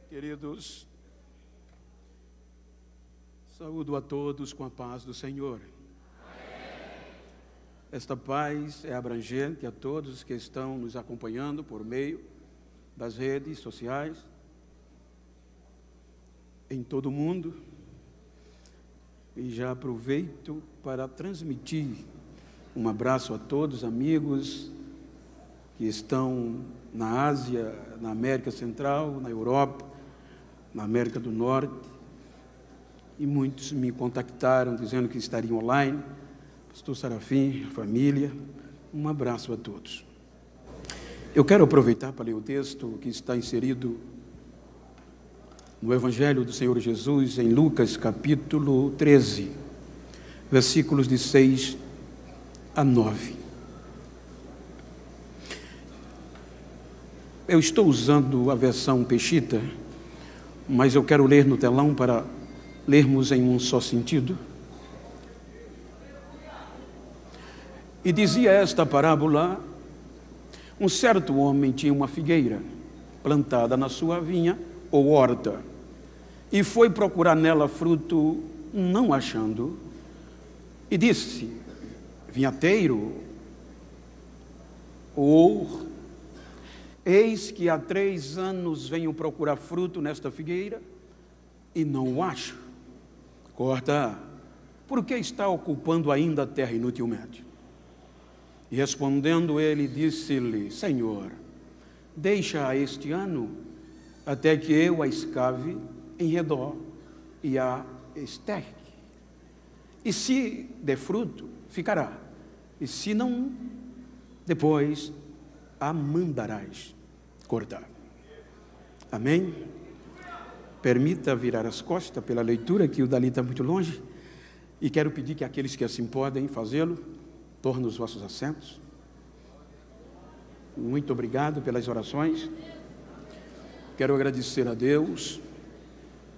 Queridos, saúdo a todos com a paz do Senhor. Esta paz é abrangente a todos que estão nos acompanhando por meio das redes sociais, em todo o mundo, e já aproveito para transmitir um abraço a todos, amigos que estão na Ásia, na América Central, na Europa, na América do Norte, e muitos me contactaram dizendo que estariam online. Pastor Sarafim, família, um abraço a todos. Eu quero aproveitar para ler o texto que está inserido no Evangelho do Senhor Jesus, em Lucas, capítulo 13, versículos de 6 a 9. Eu estou usando a versão Peshitta, mas eu quero ler no telão para lermos em um só sentido. E dizia esta parábola: um certo homem tinha uma figueira plantada na sua vinha ou horta, e foi procurar nela fruto, não achando, e disse: vinhateiro, eis que há 3 anos venho procurar fruto nesta figueira e não o acho. Corta, por que está ocupando ainda a terra inutilmente? E respondendo ele, disse-lhe: Senhor, deixa este ano, até que eu a escave em redor e a esterque. E se der fruto, ficará. E se não, depois a mandarás cortar. Amém? Permita virar as costas pela leitura, que o dali está muito longe, e quero pedir que aqueles que assim podem fazê-lo, tornem os vossos assentos. Muito obrigado pelas orações. Quero agradecer a Deus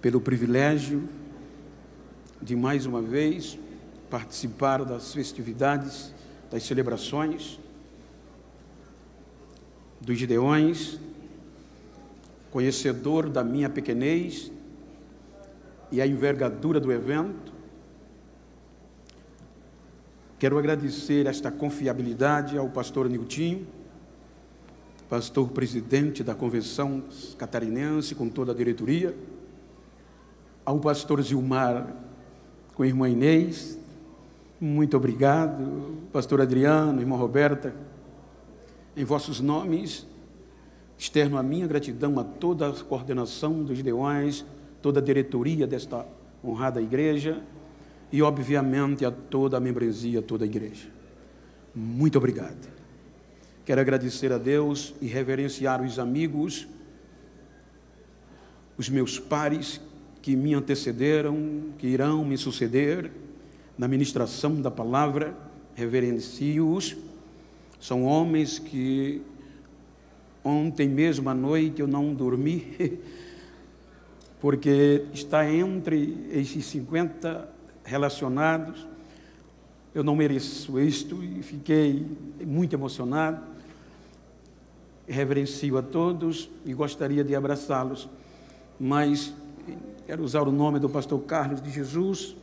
pelo privilégio de mais uma vez participar das festividades, das celebrações dos Gideões, conhecedor da minha pequenez e a envergadura do evento. Quero agradecer esta confiabilidade ao pastor Niltinho, pastor presidente da Convenção Catarinense, com toda a diretoria, ao pastor Zilmar, com a irmã Inês, muito obrigado, pastor Adriano, irmã Roberta. Em vossos nomes, externo a minha gratidão a toda a coordenação dos Gideões, toda a diretoria desta honrada igreja e, obviamente, a toda a membresia, toda a igreja. Muito obrigado. Quero agradecer a Deus e reverenciar os amigos, os meus pares que me antecederam, que irão me suceder na ministração da palavra. Reverencio-os. São homens que ontem mesmo à noite eu não dormi, porque está entre esses 50 relacionados. Eu não mereço isto e fiquei muito emocionado. Reverencio a todos e gostaria de abraçá-los, mas quero usar o nome do pastor Carlos de Jesus,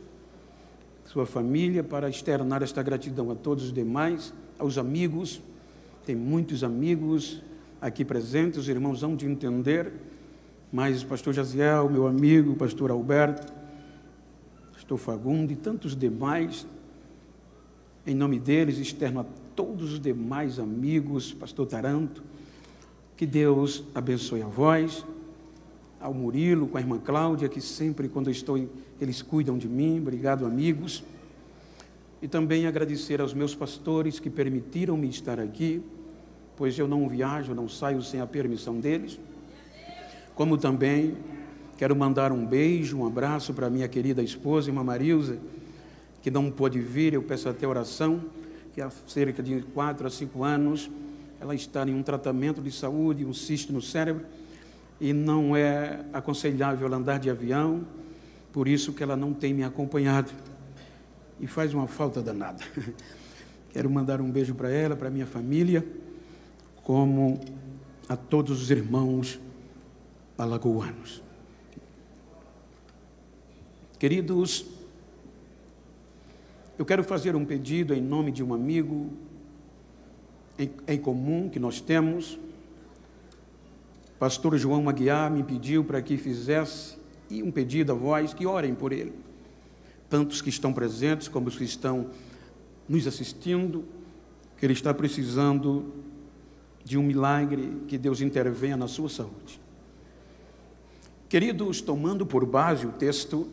sua família, para externar esta gratidão a todos os demais, aos amigos. Tem muitos amigos aqui presentes, os irmãos vão de entender, mas o pastor Jaziel, meu amigo, o pastor Alberto, pastor Fagundo e tantos demais, em nome deles, externo a todos os demais amigos, pastor Taranto, que Deus abençoe a vós, ao Murilo, com a irmã Cláudia, que sempre quando eu estou, eles cuidam de mim. Obrigado, amigos. E também agradecer aos meus pastores que permitiram-me estar aqui, pois eu não viajo, não saio sem a permissão deles. Como também quero mandar um beijo, um abraço para a minha querida esposa, irmã Marilza, que não pôde vir. Eu peço até oração, que há cerca de 4 a 5 anos ela está em um tratamento de saúde, um cisto no cérebro, e não é aconselhável ela andar de avião, por isso que ela não tem me acompanhado, e faz uma falta danada. Quero mandar um beijo para ela, para a minha família, como a todos os irmãos alagoanos. Queridos, eu quero fazer um pedido em nome de um amigo em comum que nós temos. Pastor João Aguiar me pediu para que fizesse um pedido a vós, que orem por ele. Tantos que estão presentes como os que estão nos assistindo, que ele está precisando de um milagre, que Deus intervenha na sua saúde. Queridos, tomando por base o texto,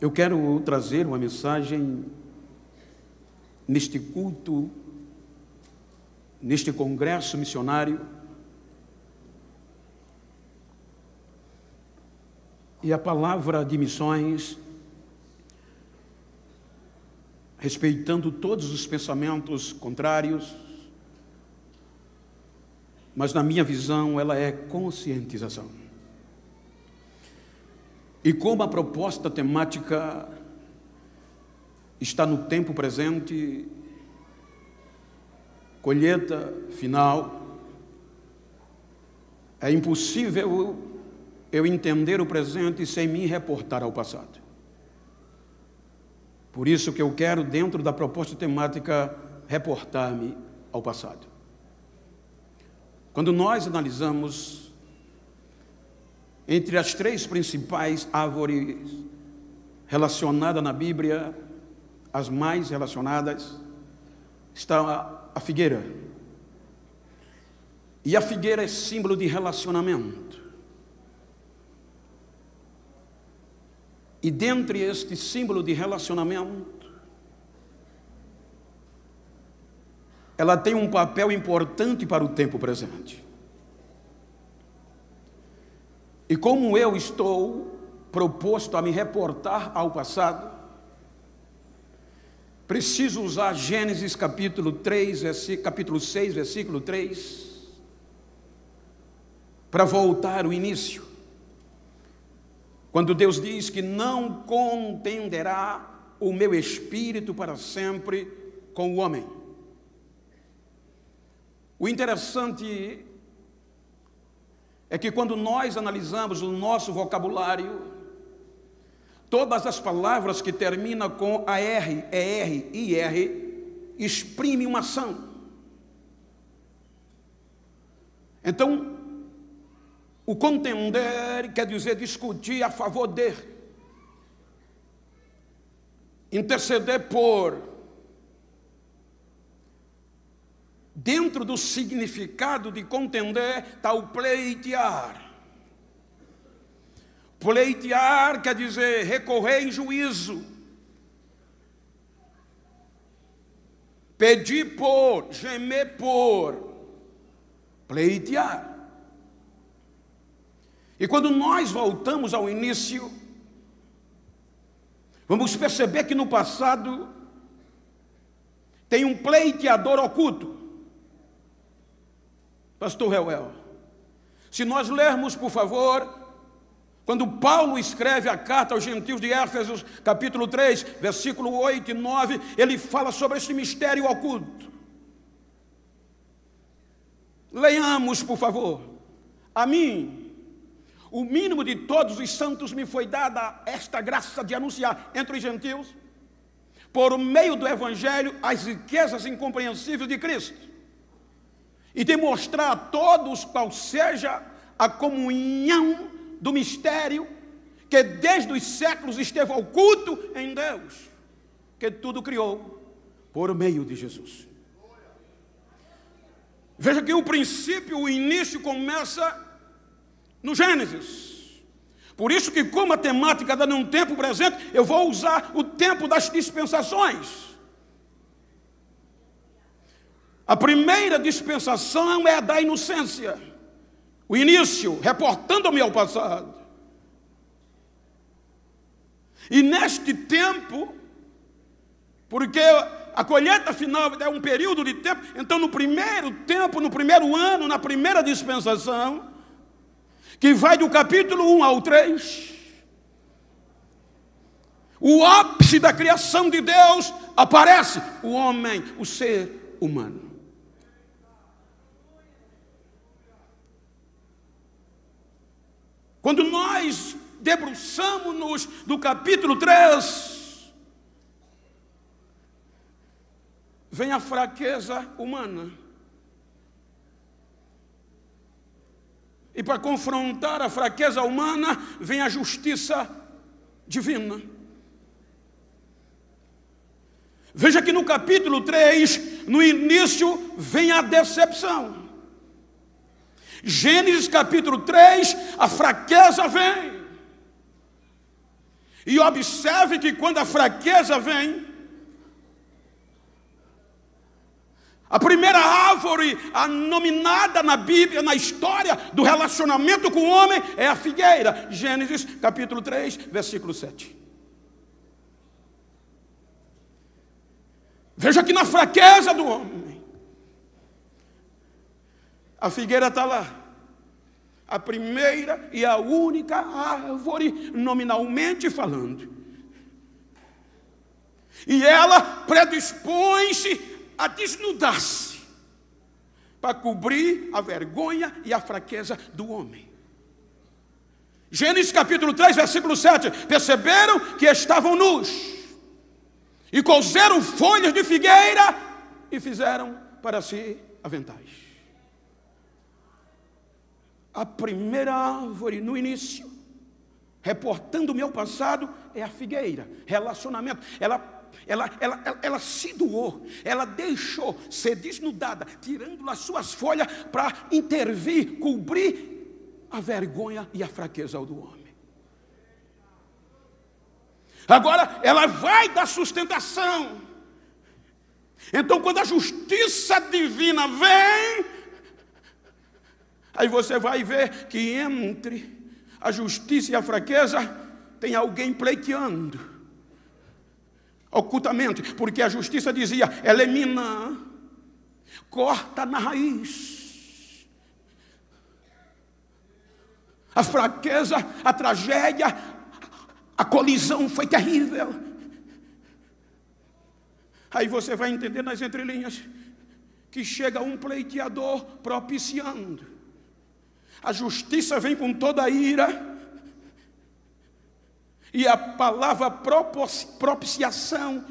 eu quero trazer uma mensagem neste culto, neste congresso missionário. E a palavra de missões, respeitando todos os pensamentos contrários, mas na minha visão ela é conscientização. E como a proposta temática está no tempo presente, colheita final, é impossível eu entender o presente sem me reportar ao passado. Por isso que eu quero, dentro da proposta temática, reportar-me ao passado. Quando nós analisamos entre as 3 principais árvores relacionadas na Bíblia, as mais relacionadas, está a figueira. E a figueira é símbolo de relacionamento. E dentre este símbolo de relacionamento, ela tem um papel importante para o tempo presente. E como eu estou proposto a me reportar ao passado, preciso usar Gênesis capítulo 6, versículo 3, para voltar ao início. Quando Deus diz que não contenderá o meu espírito para sempre com o homem. O interessante é que quando nós analisamos o nosso vocabulário, todas as palavras que terminam com AR, ER, IR, exprimem uma ação. Então, o contender quer dizer discutir a favor de, interceder por. Dentro do significado de contender está o pleitear. Pleitear quer dizer recorrer em juízo, pedir por, gemer por, pleitear. E quando nós voltamos ao início, vamos perceber que no passado tem um pleiteador oculto. Pastor Reuel, se nós lermos, por favor, quando Paulo escreve a carta aos gentios de Éfeso, capítulo 3, versículo 8 e 9, ele fala sobre esse mistério oculto. Leiamos, por favor. A mim, o mínimo de todos os santos, me foi dada esta graça de anunciar entre os gentios, por meio do Evangelho, as riquezas incompreensíveis de Cristo, e demonstrar a todos qual seja a comunhão do mistério que desde os séculos esteve oculto em Deus, que tudo criou por meio de Jesus. Veja que o princípio, o início começa no Gênesis. Por isso que, como a temática dá num tempo presente, eu vou usar o tempo das dispensações. A primeira dispensação é a da inocência, o início, reportando-me ao passado. E neste tempo, porque a colheita final é um período de tempo, então no primeiro tempo, no primeiro ano, na primeira dispensação, que vai do capítulo 1 ao 3, o ápice da criação de Deus aparece, o homem, o ser humano. Quando nós debruçamos-nos do capítulo 3, vem a fraqueza humana. E para confrontar a fraqueza humana, vem a justiça divina. Veja que no capítulo 3, no início, vem a decepção. Gênesis capítulo 3, a fraqueza vem. E observe que quando a fraqueza vem, a primeira árvore nominada na Bíblia, na história do relacionamento com o homem, é a figueira. Gênesis capítulo 3, versículo 7. Veja que na fraqueza do homem, a figueira está lá. A primeira e a única árvore, nominalmente falando. E ela predispõe-se a desnudar-se para cobrir a vergonha e a fraqueza do homem. Gênesis capítulo 3, versículo 7. Perceberam que estavam nus e cozeram folhas de figueira e fizeram para si aventais. A primeira árvore no início, reportando o meu passado, é a figueira. Relacionamento. Ela se doou, ela deixou ser desnudada, tirando as suas folhas para intervir, cobrir a vergonha e a fraqueza do homem. Agora ela vai dar sustentação. Então, quando a justiça divina vem, aí você vai ver que entre a justiça e a fraqueza tem alguém pleiteando ocultamente, porque a justiça dizia: elimina, corta na raiz. A fraqueza, a tragédia, a colisão foi terrível. Aí você vai entender nas entrelinhas que chega um pleiteador propiciando. A justiça vem com toda a ira. E a palavra propiciação,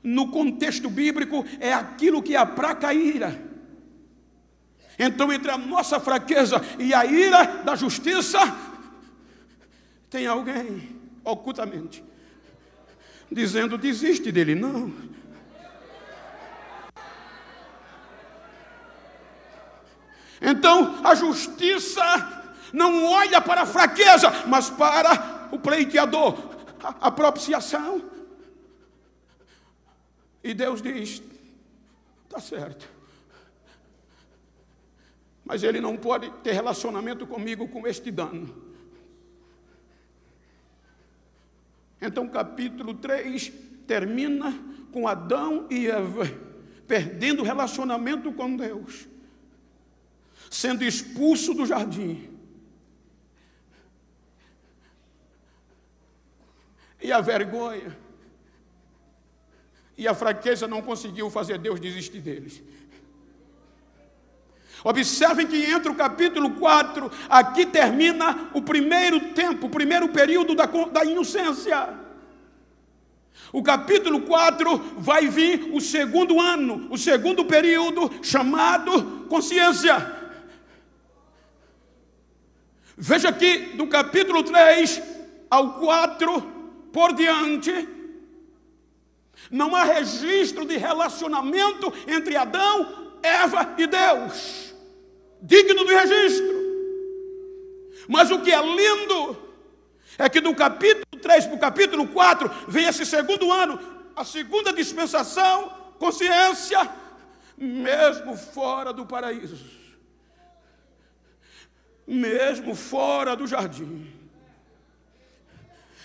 no contexto bíblico, é aquilo que aplaca a ira. Então, entre a nossa fraqueza e a ira da justiça, tem alguém, ocultamente, dizendo: desiste dele, não. Então, a justiça não olha para a fraqueza, mas para o pleiteador, a propiciação. E Deus diz: está certo, mas ele não pode ter relacionamento comigo com este dano. Então, capítulo 3 termina com Adão e Eva perdendo o relacionamento com Deus, sendo expulso do jardim. E a vergonha e a fraqueza não conseguiu fazer Deus desistir deles. Observem que entre o capítulo 4, aqui termina o primeiro tempo, o primeiro período da inocência. O capítulo 4 vai vir o segundo ano, o segundo período, chamado consciência. Veja que do capítulo 3 ao 4 por diante, não há registro de relacionamento entre Adão, Eva e Deus, digno de registro. Mas o que é lindo é que do capítulo 3 para o capítulo 4 vem esse segundo ano, a segunda dispensação, consciência, mesmo fora do paraíso, mesmo fora do jardim,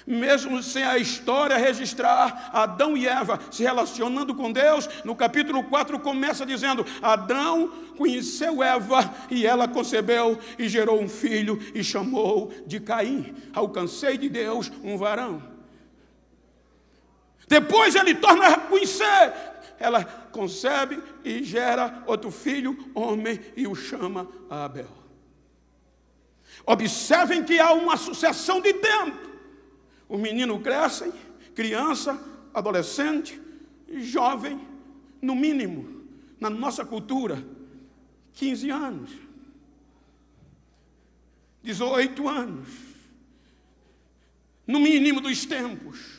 mesmo sem a história registrar Adão e Eva se relacionando com Deus. No capítulo 4 começa dizendo: Adão conheceu Eva e ela concebeu e gerou um filho e chamou de Caim. Alcancei de Deus um varão. Depois ele torna a conhecer, ela concebe e gera outro filho, homem, e o chama Abel. Observem que há uma sucessão de tempo. O menino cresce, criança, adolescente, jovem, no mínimo, na nossa cultura, 15 anos, 18 anos, no mínimo dos tempos.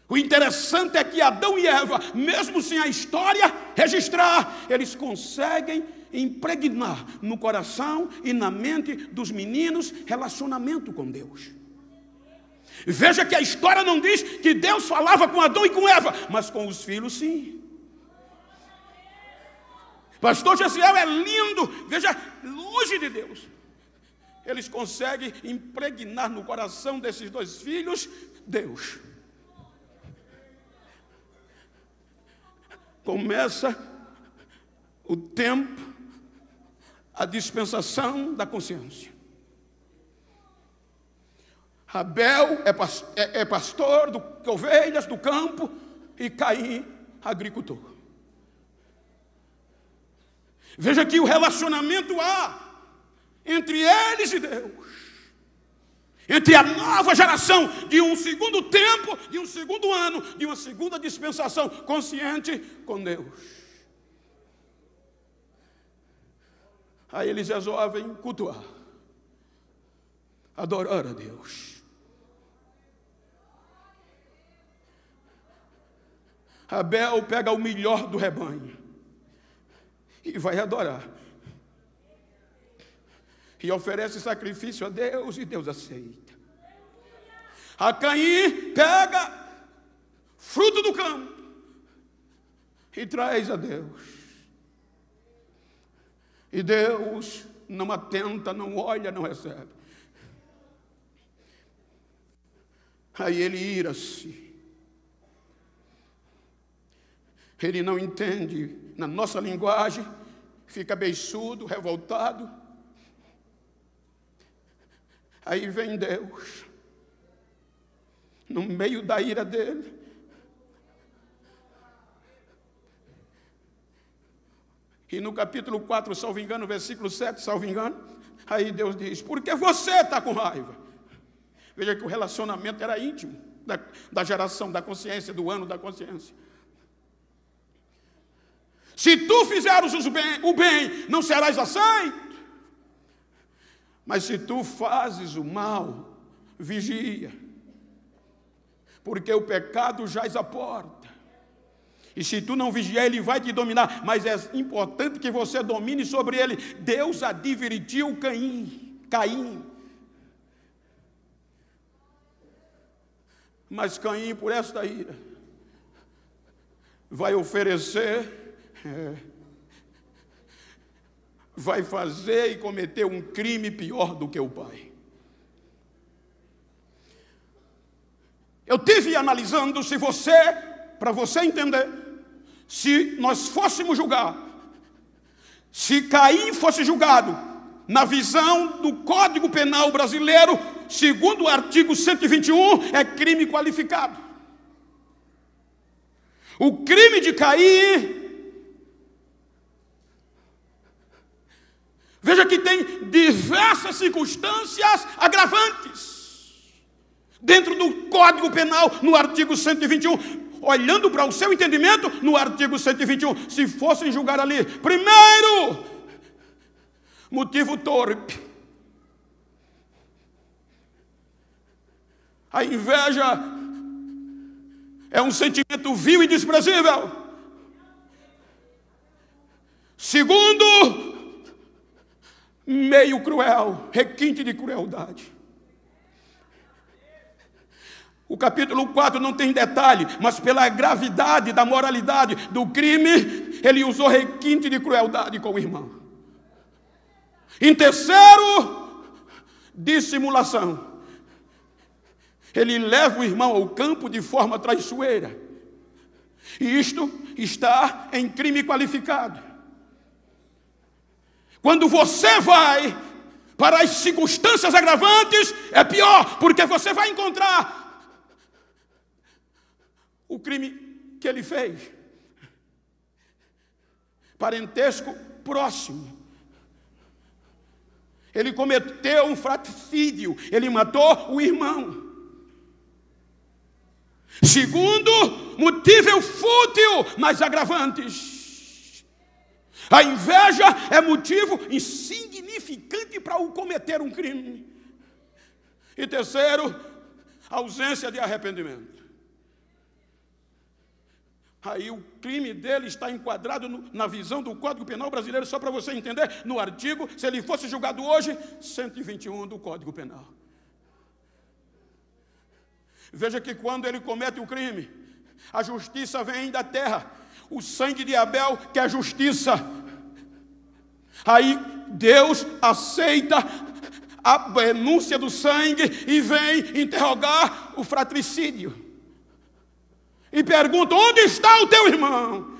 O interessante é que Adão e Eva, mesmo sem a história registrar, eles conseguem impregnar no coração e na mente dos meninos relacionamento com Deus. Veja que a história não diz que Deus falava com Adão e com Eva, mas com os filhos sim. Pastor Gesiel é lindo, veja, longe de Deus. Eles conseguem impregnar no coração desses dois filhos Deus. Começa o tempo, a dispensação da consciência. Abel é pastor de ovelhas do campo e Caim, agricultor. Veja que o relacionamento há entre eles e Deus. Entre a nova geração de um segundo tempo, de um segundo ano, de uma segunda dispensação consciente com Deus. Aí eles resolvem cultuar, adorar a Deus. Abel pega o melhor do rebanho e vai adorar. E oferece sacrifício a Deus e Deus aceita. A Caim pega fruto do campo e traz a Deus. E Deus não atenta, não olha, não recebe. Aí ele ira-se. Ele não entende, na nossa linguagem, fica beiçudo, revoltado. Aí vem Deus, no meio da ira dele, e no capítulo 4, salvo engano, versículo 7, salvo engano, aí Deus diz: por que você está com raiva? Veja que o relacionamento era íntimo, da geração, da consciência, do ano da consciência. Se tu fizeres o bem, não serás aceito. Mas se tu fazes o mal, vigia, porque o pecado jaz à porta. E se tu não vigiar, ele vai te dominar. Mas é importante que você domine sobre ele. Deus advertiu Caim. Mas Caim, por esta ira, vai oferecer, vai fazer e cometer um crime pior do que o pai. Eu tive analisando para você entender, se nós fôssemos julgar, se Caim fosse julgado na visão do Código Penal brasileiro, segundo o artigo 121, é crime qualificado. O crime de Caim, veja que tem diversas circunstâncias agravantes dentro do Código Penal, no artigo 121. Olhando para o seu entendimento, no artigo 121, se fossem julgar ali, primeiro, motivo torpe. A inveja é um sentimento vil e desprezível. Segundo, meio cruel, requinte de crueldade. O capítulo 4 não tem detalhe, mas pela gravidade da moralidade do crime, ele usou requinte de crueldade com o irmão. Em terceiro, dissimulação. Ele leva o irmão ao campo de forma traiçoeira. E isto está em crime qualificado. Quando você vai para as circunstâncias agravantes, é pior, porque você vai encontrar o crime que ele fez. Parentesco próximo. Ele cometeu um fratricídio, ele matou o irmão. Segundo, motivo fútil, mas agravantes. A inveja é motivo insignificante para o cometer um crime. E terceiro, ausência de arrependimento. Aí o crime dele está enquadrado na visão do Código Penal brasileiro, só para você entender, no artigo, se ele fosse julgado hoje, 121 do Código Penal. Veja que quando ele comete o crime, a justiça vem da terra. O sangue de Abel que é justiça. Aí Deus aceita a denúncia do sangue e vem interrogar o fratricídio. E pergunta: onde está o teu irmão?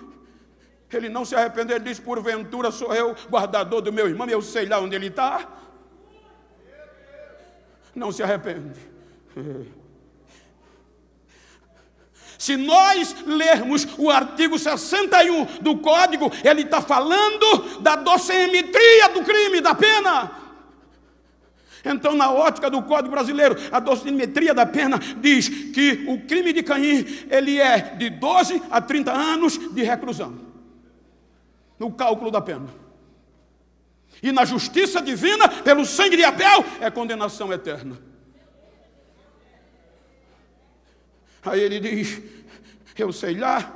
Ele não se arrependeu, ele diz: porventura sou eu guardador do meu irmão, eu sei lá onde ele está. Não se arrepende. Se nós lermos o artigo 61 do Código, ele está falando da dosimetria do crime, da pena. Então, na ótica do Código Brasileiro, a dosimetria da pena diz que o crime de Caim, ele é de 12 a 30 anos de reclusão, no cálculo da pena. E na justiça divina, pelo sangue de Abel, é condenação eterna. Aí ele diz: eu sei lá.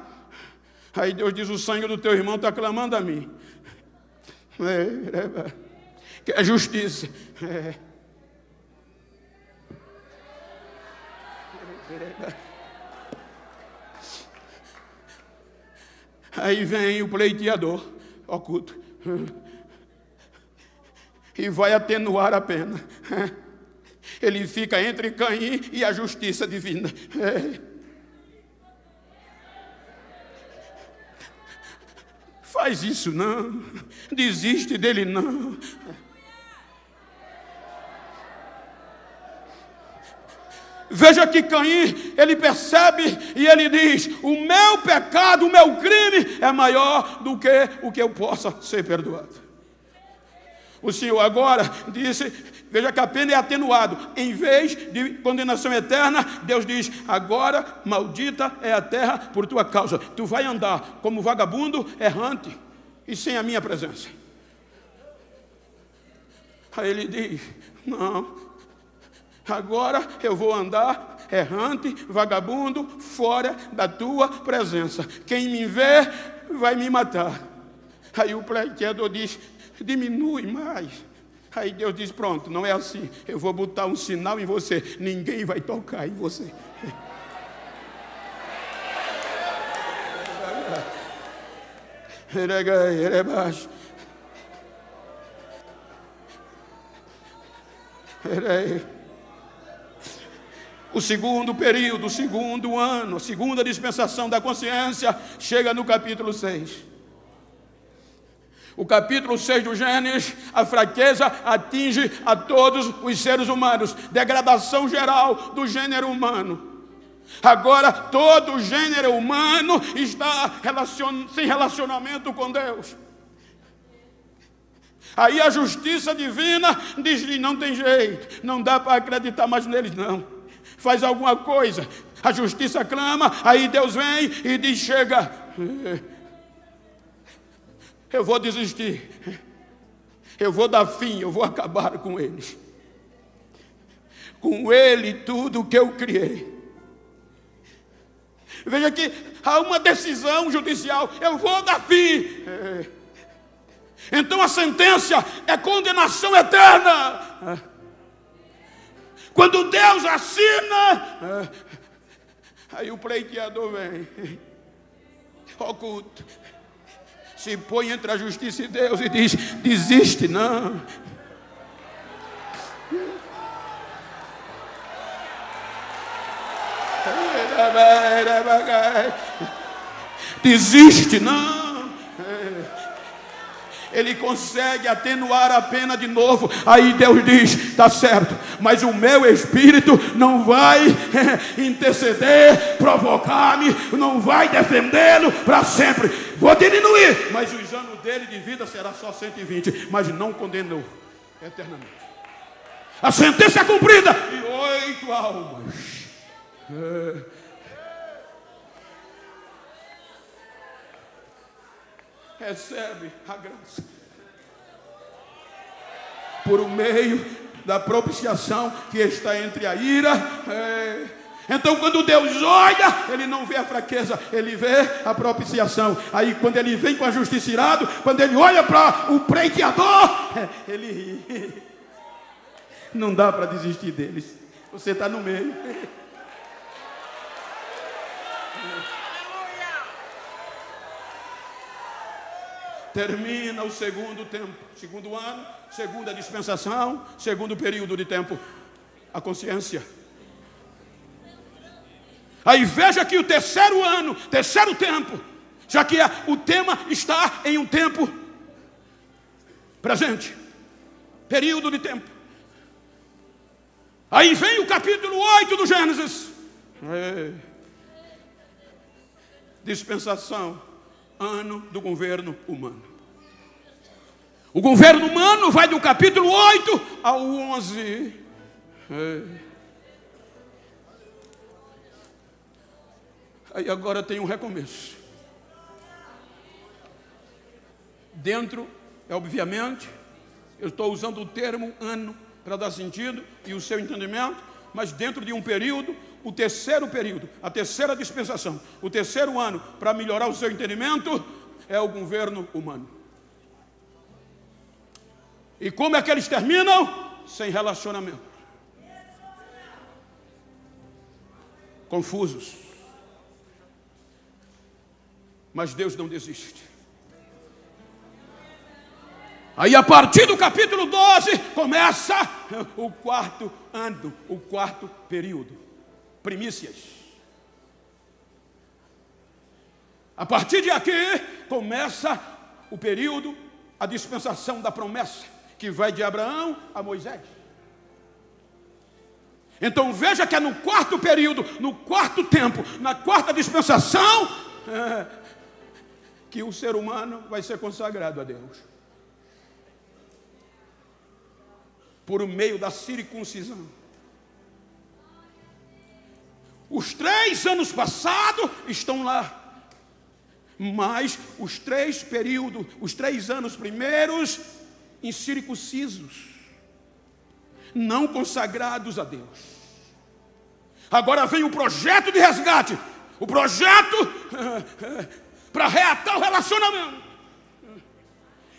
Aí Deus diz: o sangue do teu irmão está clamando a mim. Que é justiça. Aí vem o pleiteador oculto e vai atenuar a pena. Ele fica entre Caim e a justiça divina. Faz isso não, desiste dele não. Veja que Caim, ele percebe e ele diz: o meu pecado, o meu crime é maior do que o que eu possa ser perdoado. O Senhor agora disse, veja que a pena é atenuado. Em vez de condenação eterna, Deus diz: agora maldita é a terra por tua causa. Tu vai andar como vagabundo errante e sem a minha presença. Aí ele diz: não. Agora eu vou andar errante, vagabundo, fora da tua presença. Quem me vê vai me matar. Aí o pleiteador diz: diminui mais. Aí Deus diz: pronto, não é assim. Eu vou botar um sinal em você. Ninguém vai tocar em você. O segundo período, o segundo ano, a segunda dispensação da consciência chega no capítulo 6. O capítulo 6 do Gênesis, a fraqueza atinge a todos os seres humanos. Degradação geral do gênero humano. Agora todo o gênero humano está sem relacionamento com Deus. Aí a justiça divina diz: não tem jeito, não dá para acreditar mais neles não. Faz alguma coisa. A justiça clama, aí Deus vem e diz: chega, eu vou desistir, eu vou dar fim, eu vou acabar com eles, com ele tudo que eu criei. Veja que há uma decisão judicial: eu vou dar fim. Então a sentença é condenação eterna. Quando Deus assina, aí o pleiteador vem, oculto, se põe entre a justiça e Deus e diz: desiste não. Desiste não. Ele consegue atenuar a pena de novo. Aí Deus diz: está certo, mas o meu espírito não vai interceder, provocar-me, não vai defendê-lo para sempre. Vou diminuir, mas os anos dele de vida será só 120. Mas não condenou. eternamente. A sentença é cumprida e 8 almas. Recebe a graça por meio da propiciação que está entre a ira. Então, quando Deus olha, Ele não vê a fraqueza, Ele vê a propiciação. Aí, quando Ele vem com a justiça irado, quando Ele olha para o pleiteador, Ele ri. Não dá para desistir deles. Você está no meio. Termina o segundo tempo, segundo ano, segunda dispensação, segundo período de tempo, a consciência. Aí veja que o terceiro ano, terceiro tempo, já que o tema está em um tempo presente, período de tempo. Aí vem o capítulo 8 do Gênesis. Dispensação, ano do governo humano. O governo humano vai do capítulo 8 ao 11. Aí agora tem um recomeço. Dentro, obviamente, eu estou usando o termo ano para dar sentido e o seu entendimento, mas dentro de um período, o terceiro período, a terceira dispensação, o terceiro ano, para melhorar o seu entendimento, é o governo humano. E como é que eles terminam? Sem relacionamento. Confusos. Mas Deus não desiste. Aí a partir do capítulo 12, começa o quarto ano, o quarto período. Primícias. A partir de aqui, começa o período, a dispensação da promessa, que vai de Abraão a Moisés. Então veja que é no quarto período, no quarto tempo, na quarta dispensação, que o ser humano vai ser consagrado a Deus. Por meio da circuncisão. Os 3 anos passados estão lá. Mas os 3 períodos, os 3 anos primeiros, incircuncisos. Não consagrados a Deus. Agora vem o projeto de resgate. O projeto para reatar o relacionamento.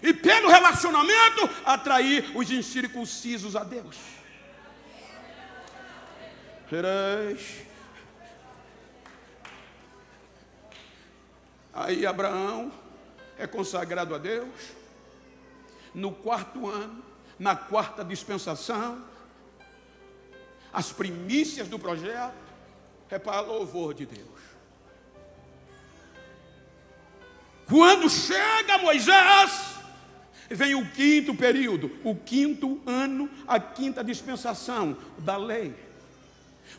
E pelo relacionamento, atrair os incircuncisos a Deus. Aí Abraão é consagrado a Deus. No quarto ano, na quarta dispensação, as primícias do projeto é para louvor de Deus. Quando chega Moisés, vem o quinto período, o quinto ano, a quinta dispensação da lei.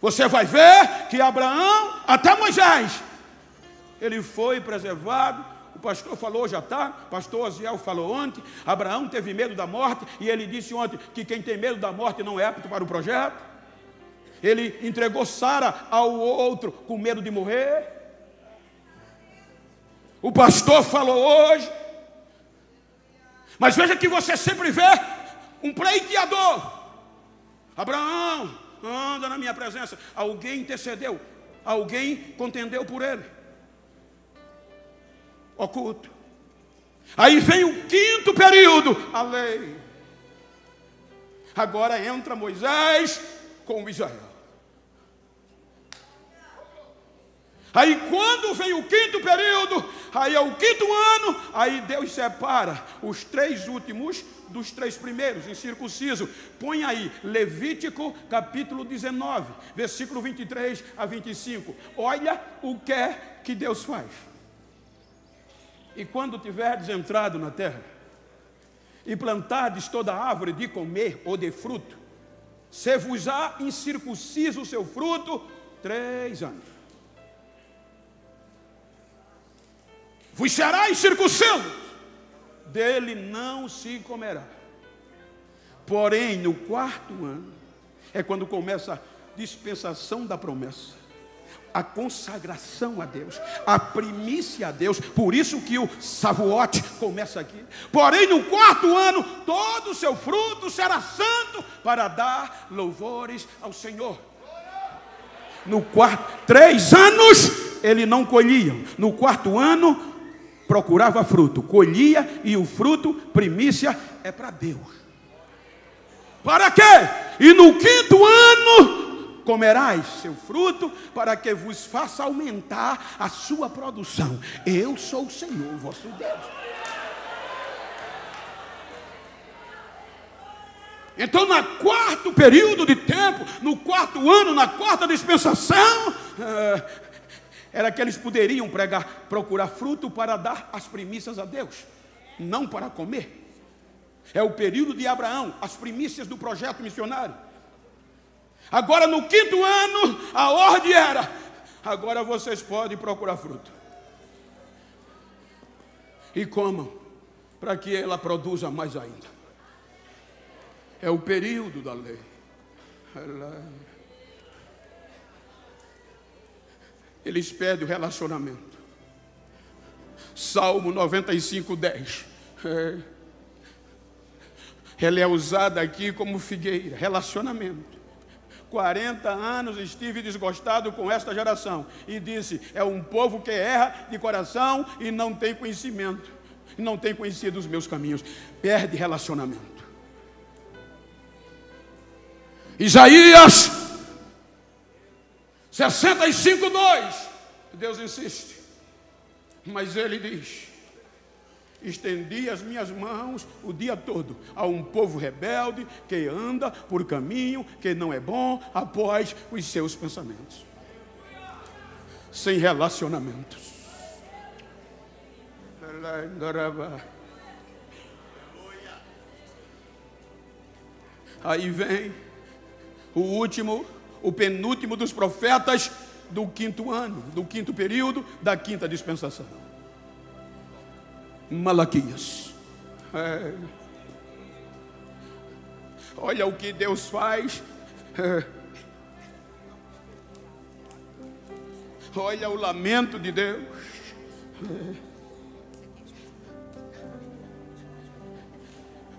Você vai ver que Abraão, até Moisés, ele foi preservado. O pastor falou hoje à tarde, o pastor Oziel falou ontem, Abraão teve medo da morte, e ele disse ontem que quem tem medo da morte não é apto para o projeto. Ele entregou Sara ao outro com medo de morrer. O pastor falou hoje. Mas veja que você sempre vê um pleiteador. Abraão, anda na minha presença. Alguém intercedeu, alguém contendeu por ele. Oculto. Aí vem o quinto período, a lei. Agora entra Moisés com Israel. Aí quando vem o quinto período, aí é o quinto ano, aí Deus separa os 3 últimos dos 3 primeiros, incircunciso. Põe aí, Levítico capítulo 19, versículo 23 a 25. Olha o que é que Deus faz. E quando tiverdes entrado na terra, e plantardes toda árvore de comer ou de fruto, se vos há incircunciso o seu fruto, 3 anos. Vos será incircunciso, dele não se comerá. Porém, no 4º ano, é quando começa a dispensação da promessa, a consagração a Deus, a primícia a Deus. Por isso que o Shavuot começa aqui. Porém, no 4º ano, todo o seu fruto será santo, para dar louvores ao Senhor. No 3 anos, ele não colhia. No 4º ano, procurava fruto, colhia, e o fruto, primícia, é para Deus. Para quê? E no 5º ano, comerás seu fruto, para que vos faça aumentar a sua produção. Eu sou o Senhor, vosso Deus. Então, no 4º período de tempo, no 4º ano, na 4ª dispensação, era que eles poderiam procurar fruto para dar as primícias a Deus, não para comer. É o período de Abraão, as primícias do projeto missionário. Agora, no 5º ano, a ordem era: agora vocês podem procurar fruto. E comam, para que ela produza mais ainda. É o período da lei. Eles pedem o relacionamento. Salmo 95:10. Ela é usada aqui como figueira, relacionamento. 40 anos estive desgostado com esta geração, e disse: é um povo que erra de coração e não tem conhecimento, não tem conhecido os meus caminhos. Perde relacionamento. Isaías 65:2. Deus insiste, mas ele diz: estendi as minhas mãos o dia todo a um povo rebelde que anda por caminho que não é bom, após os seus pensamentos, sem relacionamentos. Aí vem o penúltimo dos profetas do 5º ano, do 5º período, da 5ª dispensação. Malaquias. Olha o que Deus faz. Olha o lamento de Deus.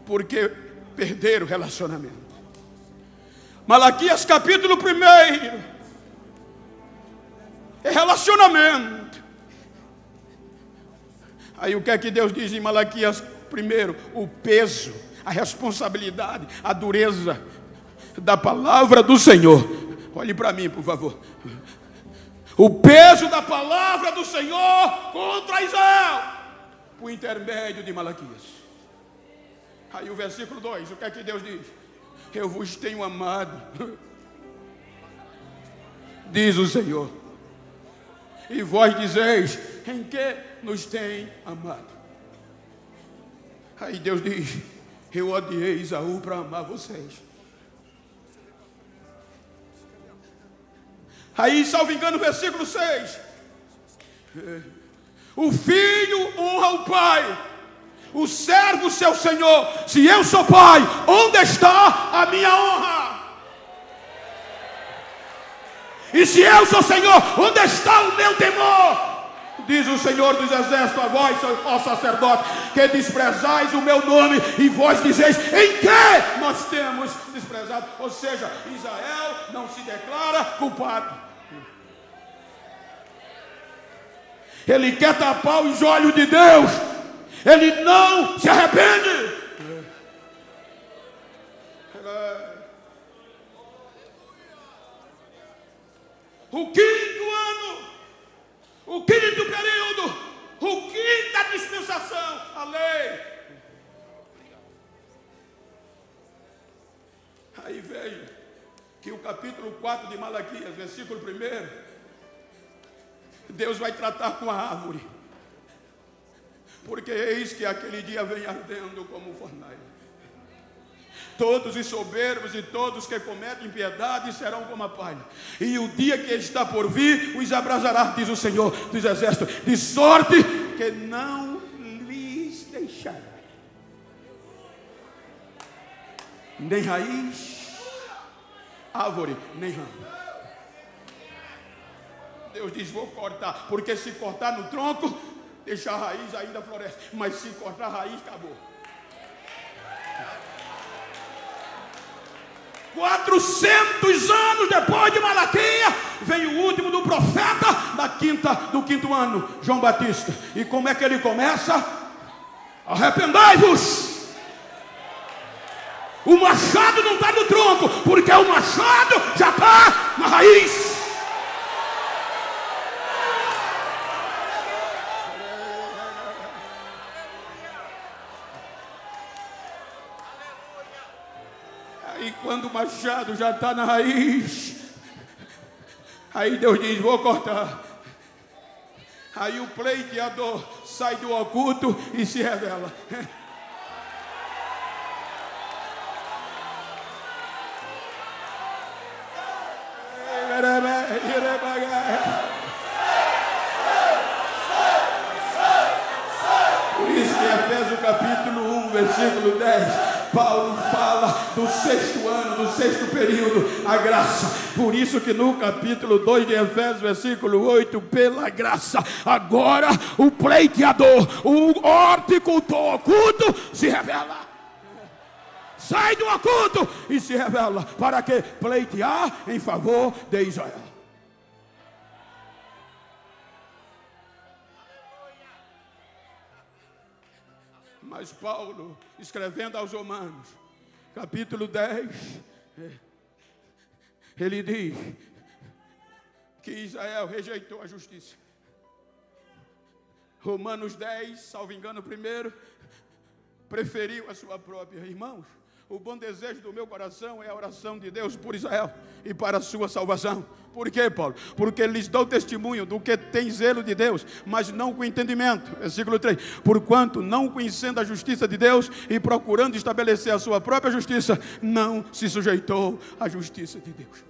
Porque perderam o relacionamento. Malaquias capítulo 1 é relacionamento. Aí o que é que Deus diz em Malaquias 1? O peso, a responsabilidade, a dureza da palavra do Senhor. Olhe para mim, por favor. O peso da palavra do Senhor contra Israel, por intermédio de Malaquias. Aí o versículo 2, o que é que Deus diz? Eu vos tenho amado, diz o Senhor, e vós dizeis: em que nos tem amado? Aí Deus diz: eu odiei Esaú para amar vocês. Aí, salvo engano, versículo 6, o filho honra o pai, o servo seu senhor. Se eu sou pai, onde está a minha honra? E se eu sou Senhor, onde está o meu temor? Diz o Senhor dos Exércitos a vós, ó sacerdote, que desprezais o meu nome, e vós dizeis: em que nós temos desprezado? Ou seja, Israel não se declara culpado. Ele quer tapar os olhos de Deus. Ele não se arrepende. O 5º ano, o 5º período, o 5ª dispensação, a lei. Aí veio que o capítulo 4 de Malaquias, versículo 1, Deus vai tratar com a árvore, porque eis que aquele dia vem ardendo como fornalha. Todos os soberbos e todos que cometem impiedade serão como a palha, e o dia que está por vir os abrasará, diz o Senhor dos Exércitos, de sorte que não lhes deixará nem raiz, árvore, nem ramo. Deus diz: vou cortar, porque se cortar no tronco, deixa a raiz, ainda floresce, mas se cortar a raiz, acabou. 400 anos depois de Malaquias, vem o último do profeta do quinto ano, João Batista. E como é que ele começa? Arrependai-vos. O machado não está no tronco, porque o machado já está na raiz. Aí quando o machado já está na raiz, aí Deus diz: vou cortar. Aí o pleiteador sai do oculto e se revela. Por isso que Efésios capítulo 1, versículo 10, Paulo fala do sexto ano, do sexto período, a graça. Por isso que no capítulo 2 de Efésios, versículo 8, pela graça, agora o pleiteador, o horticultor oculto se revela. Sai do oculto e se revela. Para que? Pleitear em favor de Israel. Mas Paulo, escrevendo aos Romanos, capítulo 10, ele diz que Israel rejeitou a justiça. Romanos 10, salvo engano, primeiro, preferiu a sua própria. Irmãos, o bom desejo do meu coração é a oração de Deus por Israel e para a sua salvação. Por quê, Paulo? Porque lhes dou testemunho do que tem zelo de Deus, mas não com entendimento. Versículo 3. Porquanto, não conhecendo a justiça de Deus e procurando estabelecer a sua própria justiça, não se sujeitou à justiça de Deus.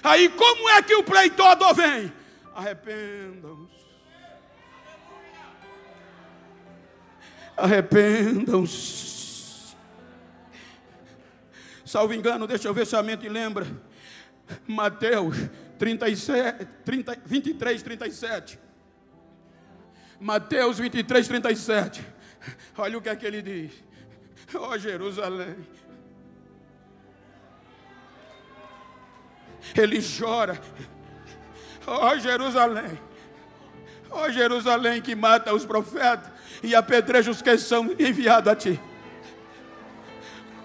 Aí como é que o pleiteador vem? Arrependam-se. Arrependam-se. Salvo engano, deixa eu ver se a mente lembra. Mateus 23, 37. Mateus 23, 37. Olha o que é que ele diz. Ó Jerusalém. Ele chora. Ó Jerusalém. Ó Jerusalém que mata os profetas e apedreja os que são enviados a ti.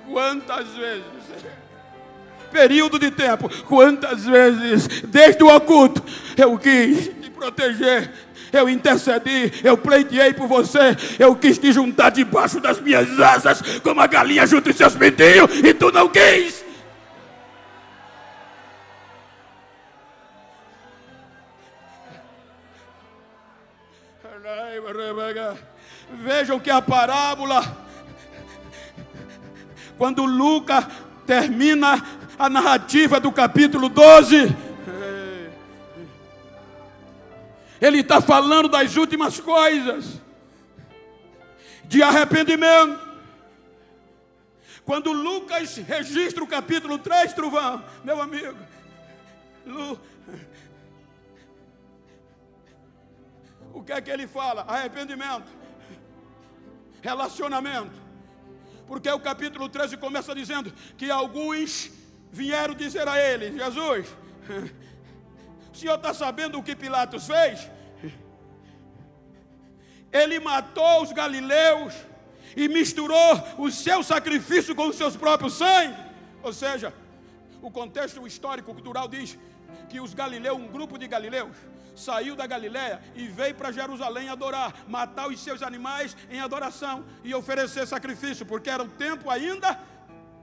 Quantas vezes, período de tempo, quantas vezes, desde o oculto, eu quis te proteger, eu intercedi, eu pleiteei por você, eu quis te juntar debaixo das minhas asas, como a galinha junto os seus pintinhos, e tu não quis. Vejam que a parábola, quando Lucas termina a narrativa do capítulo 12, ele está falando das últimas coisas, de arrependimento. Quando Lucas registra o capítulo 3, Truvão, meu amigo, o que é que ele fala? Arrependimento, relacionamento. Porque o capítulo 13 começa dizendo que alguns vieram dizer a ele: Jesus, o senhor está sabendo o que Pilatos fez? Ele matou os galileus e misturou o seu sacrifício com os seus próprios sangue. Ou seja, o contexto histórico cultural diz que os galileus, um grupo de galileus, saiu da Galileia e veio para Jerusalém adorar, matar os seus animais em adoração e oferecer sacrifício, porque era o tempo ainda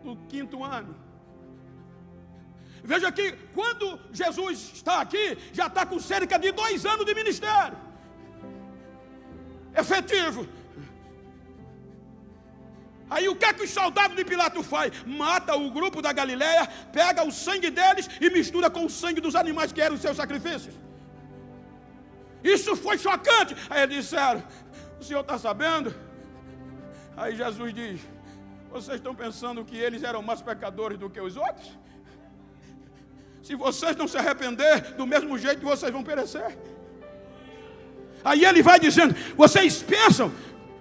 do 5º ano. Veja que quando Jesus está aqui, já está com cerca de 2 anos de ministério efetivo. Aí o que é que os soldados de Pilatos faz? Mata o grupo da Galileia, pega o sangue deles e mistura com o sangue dos animais que eram os seus sacrifícios. Isso foi chocante. Aí eles disseram: o senhor está sabendo Aí Jesus diz: vocês estão pensando que eles eram mais pecadores do que os outros? Se vocês não se arrepender, do mesmo jeito vocês vão perecer. Aí ele vai dizendo: vocês pensam,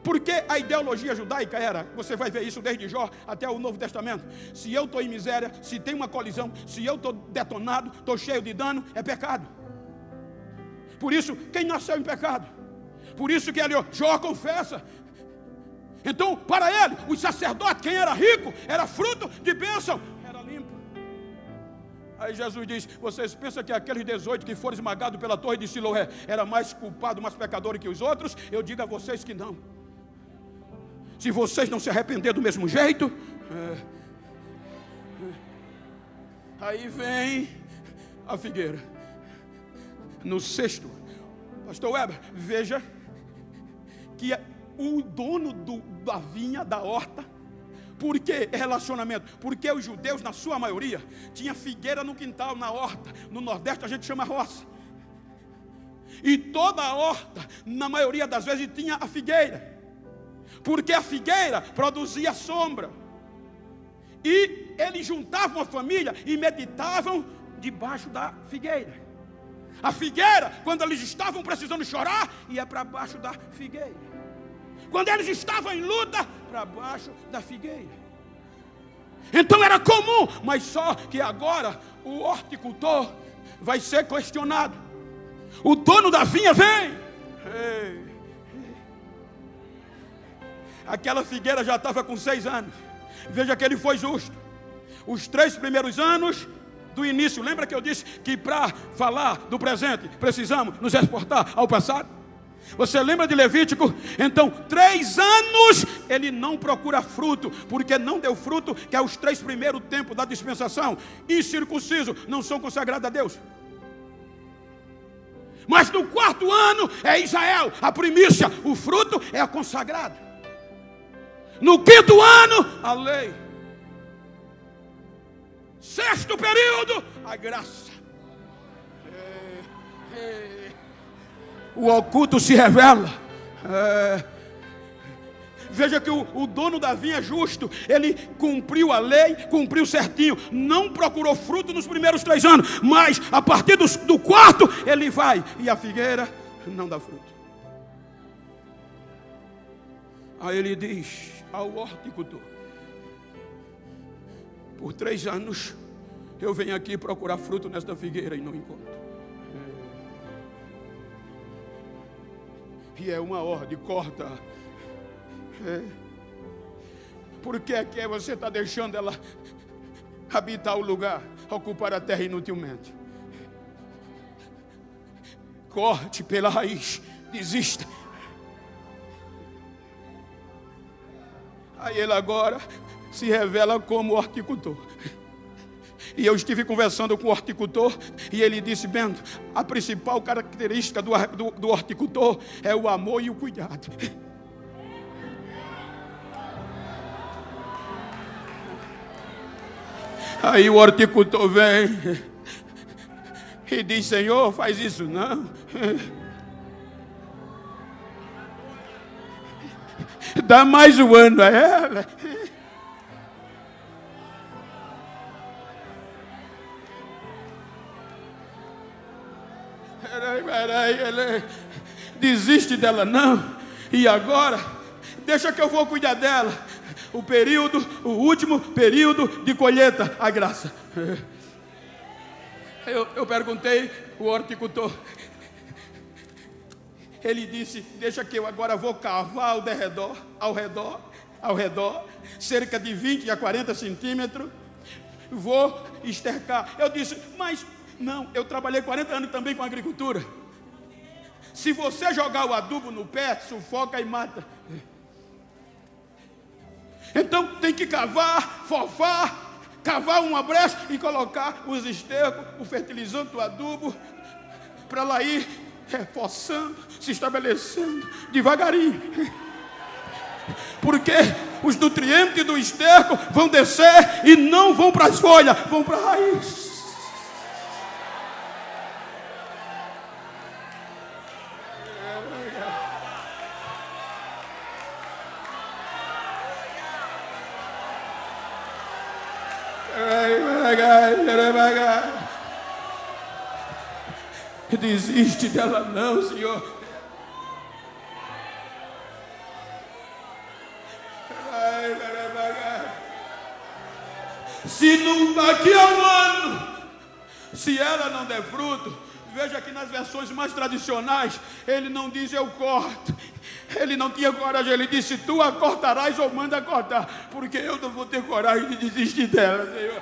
porque a ideologia judaica era, você vai ver isso desde Jó até o Novo Testamento, se eu estou em miséria, se tem uma colisão, se eu estou detonado, estou cheio de dano, é pecado. Por isso, quem nasceu em pecado? Por isso que ali, Jó confessa. Então, para ele, os sacerdotes, quem era rico, era fruto de bênção, era limpo. Aí Jesus diz: vocês pensam que aqueles 18 que foram esmagados pela torre de Siloé era mais culpado, mais pecador que os outros? Eu digo a vocês que não. Se vocês não se arrepender do mesmo jeito, aí vem a figueira. No sexto, pastor Weber, veja que o dono da vinha, da horta, por que relacionamento? Porque os judeus, na sua maioria, tinha figueira no quintal, na horta. No Nordeste a gente chama roça. E toda a horta, na maioria das vezes, tinha a figueira. Porque a figueira produzia sombra. E eles juntavam a família e meditavam debaixo da figueira. A figueira, quando eles estavam precisando chorar, ia para baixo da figueira. Quando eles estavam em luta, para baixo da figueira. Então era comum, mas só que agora o horticultor vai ser questionado. O dono da vinha vem. Aquela figueira já estava com 6 anos. Veja que ele foi justo. Os 3 primeiros anos do início, lembra que eu disse que para falar do presente precisamos nos exportar ao passado? Você lembra de Levítico? Então 3 anos ele não procura fruto, porque não deu fruto, que é os 3 primeiros tempos da dispensação. Incircunciso, não são consagrados a Deus. Mas no 4º ano é Israel, a primícia, o fruto é consagrado. No 5º ano, a lei. 6º período, a graça. O oculto se revela. Veja que o dono da vinha é justo. Ele cumpriu a lei, cumpriu certinho. Não procurou fruto nos primeiros 3 anos, mas a partir do 4º ele vai, e a figueira não dá fruto. Aí ele diz ao horticultor: por 3 anos eu venho aqui procurar fruto nesta figueira e não encontro. E é uma ordem, corta. Por que é que você está deixando ela habitar o lugar, ocupar a terra inutilmente? Corte pela raiz, desista. Aí ele agora se revela como horticultor. E eu estive conversando com o horticultor e ele disse: Bento, a principal característica do horticultor é o amor e o cuidado. Aí o horticultor vem e diz: Senhor, faz isso não. Dá mais um ano a ela. Peraí, desiste dela não. E agora, deixa que eu vou cuidar dela. O último período de colheita, a graça. Eu perguntei o horticultor. Ele disse: deixa que eu agora vou cavar ao redor, cerca de 20 a 40 centímetros. Vou estercar. Eu disse: mas não, eu trabalhei 40 anos também com agricultura. Se você jogar o adubo no pé, sufoca e mata. Então tem que cavar, fofar, cavar uma brecha e colocar os estercos, o fertilizante, o adubo, para lá ir reforçando, se estabelecendo devagarinho. Porque os nutrientes do esterco vão descer e não vão para as folhas, vão para a raiz. Desiste dela não, Senhor. Se não daqui a um ano, se ela não der fruto, veja que nas versões mais tradicionais, ele não diz eu corto. Ele não tinha coragem, ele disse tu a cortarás ou manda cortar, porque eu não vou ter coragem de desistir dela, Senhor.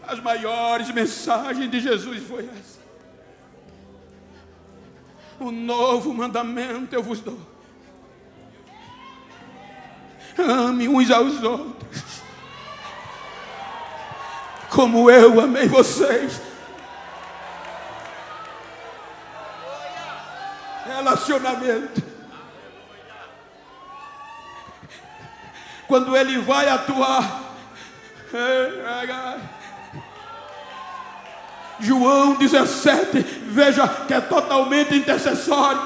As maiores mensagens de Jesus foi essa. Um novo mandamento eu vos dou: ame uns aos outros, como eu amei vocês. Relacionamento. Quando ele vai atuar, João 17, veja que é totalmente intercessório.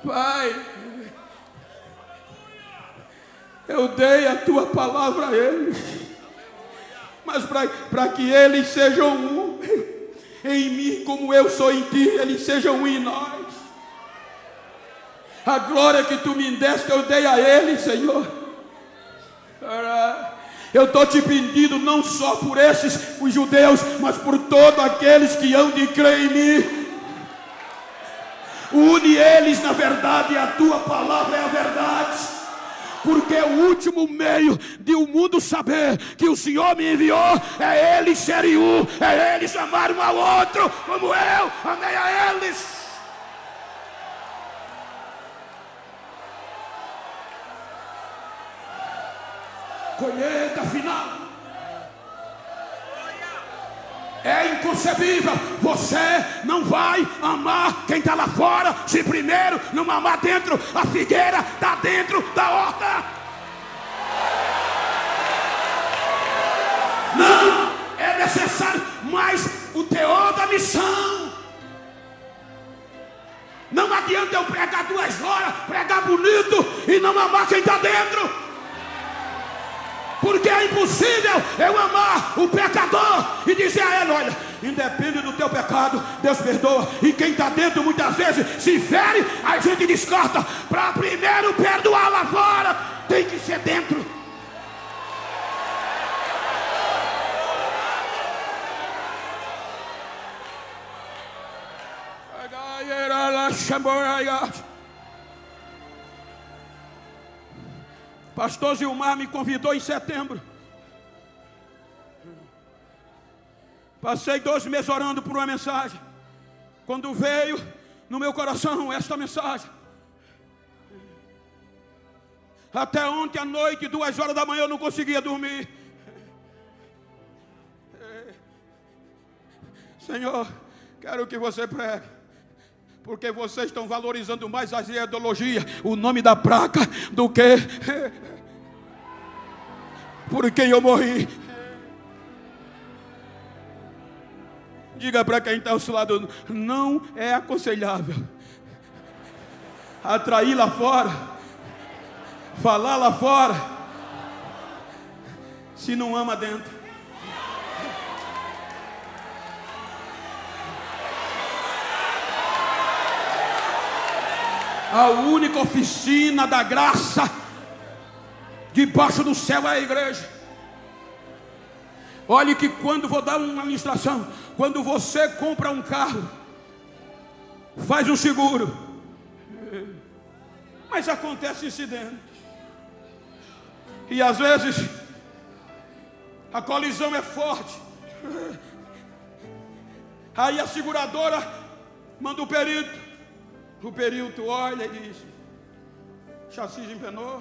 Pai, eu dei a tua palavra a eles, mas para que eles sejam um em mim, como eu sou em ti, eles sejam um em nós. A glória que tu me deste, eu dei a eles, Senhor. Eu estou te pedindo não só por esses, os judeus, mas por todos aqueles que hão de crer em mim. Une eles na verdade, a tua palavra é a verdade. Porque o último meio de o mundo saber que o Senhor me enviou é eles serem um, é eles amar um ao outro, como eu amei a eles. Colheita final. É inconcebível. Você não vai amar quem está lá fora se primeiro não amar dentro. A figueira está dentro da horta. Não é necessário mais o teor da missão. Não adianta eu pregar 2 horas, pregar bonito e não amar quem está dentro. Porque é impossível eu amar o pecador e dizer a ele: olha, independe do teu pecado, Deus perdoa. E quem está dentro muitas vezes se fere, a gente descarta. Para primeiro perdoar lá fora, tem que ser dentro. Pastor Zilmar me convidou em setembro. Passei 2 meses orando por uma mensagem. Quando veio no meu coração esta mensagem, até ontem à noite, 2 horas da manhã, eu não conseguia dormir. Senhor, quero que você pregue, porque vocês estão valorizando mais a ideologia, o nome da placa, do que por quem eu morri. Diga para quem está ao seu lado: não é aconselhável atrair lá fora, falar lá fora, se não ama dentro. A única oficina da graça debaixo do céu é a igreja. Olhe que quando vou dar uma ministração, quando você compra um carro, faz um seguro, mas acontece incidente, e às vezes a colisão é forte. Aí a seguradora manda o perito olha e diz: chassi empenou,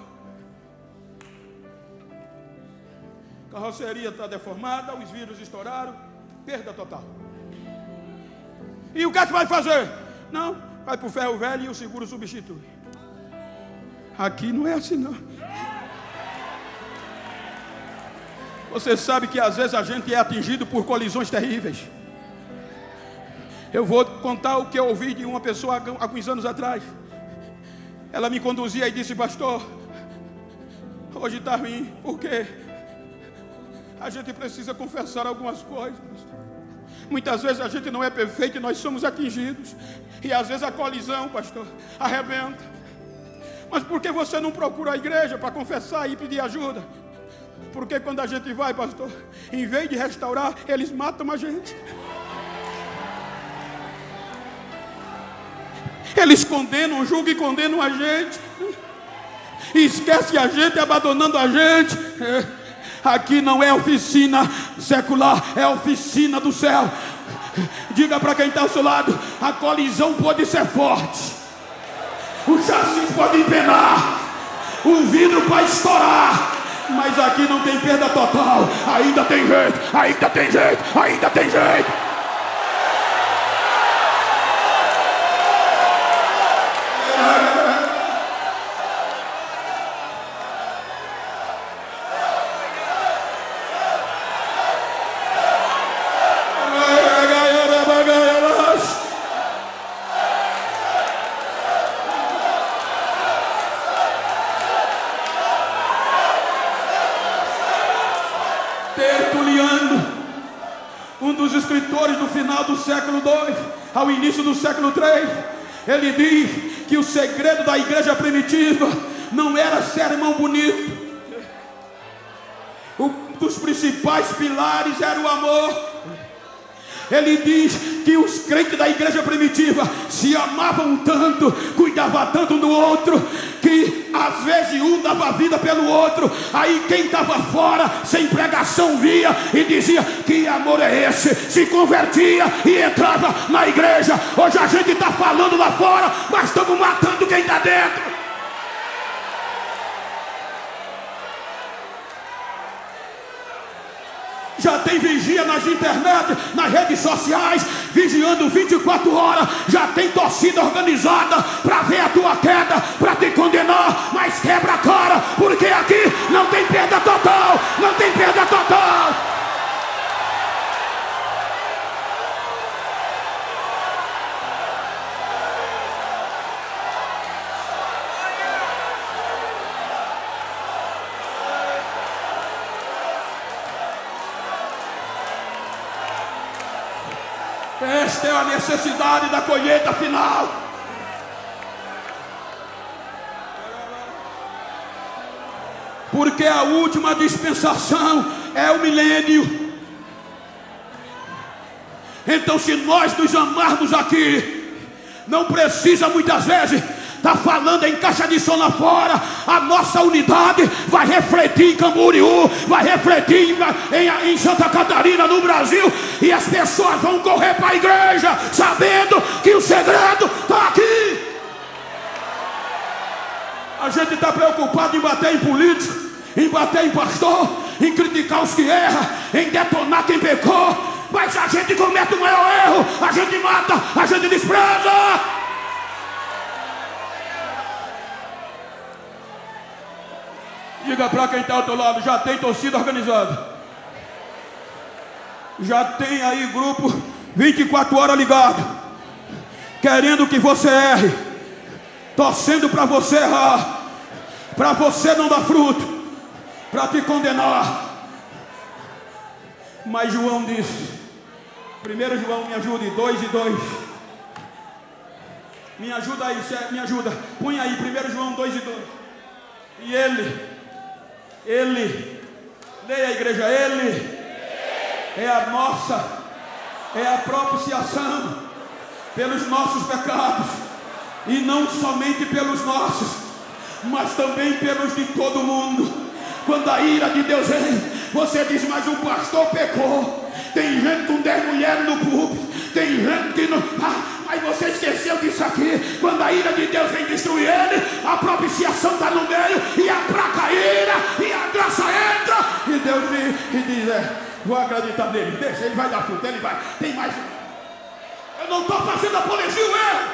carroceria está deformada, os vidros estouraram, perda total. E o que é que vai fazer? Não, vai para o ferro velho e o seguro substitui. Aqui não é assim não. Você sabe que às vezes a gente é atingido por colisões terríveis. Eu vou contar o que eu ouvi de uma pessoa há alguns anos atrás. Ela me conduzia e disse: pastor, hoje está ruim, porque a gente precisa confessar algumas coisas. Muitas vezes a gente não é perfeito e nós somos atingidos. E às vezes a colisão, pastor, arrebenta. Mas por que você não procura a igreja para confessar e pedir ajuda? Porque quando a gente vai, pastor, em vez de restaurar, eles matam a gente. Eles condenam, julgam e condenam a gente. E esquece a gente, abandonando a gente. Aqui não é oficina secular, é oficina do céu. Diga para quem está ao seu lado: a colisão pode ser forte, o chassi pode empenar, o vidro pode estourar, mas aqui não tem perda total. Ainda tem jeito, ainda tem jeito, ainda tem jeito. Escritores do final do século II ao início do século III, ele diz que o segredo da igreja primitiva não era sermão bonito. Um dos principais pilares era o amor. Ele diz que os crentes da igreja primitiva se amavam tanto, cuidavam tanto um do outro, que às vezes um dava vida pelo outro. Aí quem estava fora, sem pregação, via e dizia: que amor é esse? Se convertia e entrava na igreja. Hoje a gente está falando lá fora, mas estamos matando quem está dentro. Já tem vigia nas internet, nas redes sociais, vigiando 24 horas. Já tem torcida organizada para ver a tua queda, para te condenar. Mas quebra a cara, porque aqui não tem perda total. Não tem perda total. Esta é a necessidade da colheita final. Porque a última dispensação é o milênio. Então, se nós nos amarmos aqui, não precisa muitas vezes está falando em caixa de som lá fora. A nossa unidade vai refletir em Camboriú, vai refletir em Santa Catarina, no Brasil, e as pessoas vão correr para a igreja sabendo que o segredo está aqui. A gente está preocupado em bater em político, em bater em pastor, em criticar os que erram, em detonar quem pecou, mas a gente comete o maior erro, a gente mata, a gente despreza. Diga para quem está ao teu lado: já tem torcida organizada, já tem aí grupo 24 horas ligado, querendo que você erre, torcendo para você errar, para você não dar fruto, para te condenar. Mas João disse, 1 João, me ajude, 2 e 2, me ajuda aí, me ajuda, põe aí 1 João 2 e 2, e ele, leia a igreja, ele é a nossa, é a propiciação pelos nossos pecados, e não somente pelos nossos, mas também pelos de todo mundo. Quando a ira de Deus vem, você diz: mas o pastor pecou. Tem gente com 10 mulheres no púlpito, tem gente que não... Aí você esqueceu disso aqui. Quando a ira de Deus vem destruir ele, a propiciação está no meio, e a placa ira, e a graça entra, e Deus diz: vou acreditar nele, deixa, ele vai dar fruto, ele vai. Tem mais. Eu não estou fazendo apologia ao erro,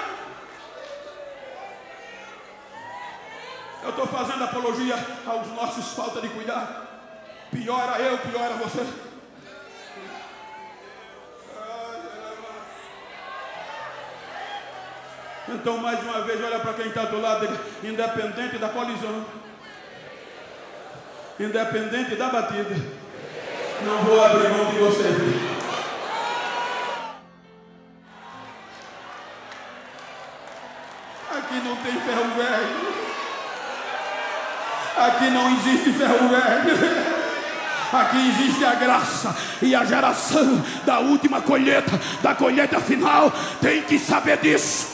eu estou fazendo apologia aos nossos falta de cuidado. Pior era eu, pior era você. Então, mais uma vez, olha para quem está do lado dele. Independente da colisão, independente da batida, não vou abrir mão de você. Aqui não tem ferro velho. Aqui não existe ferro velho. Aqui existe a graça, e a geração da última colheita, da colheita final, tem que saber disso.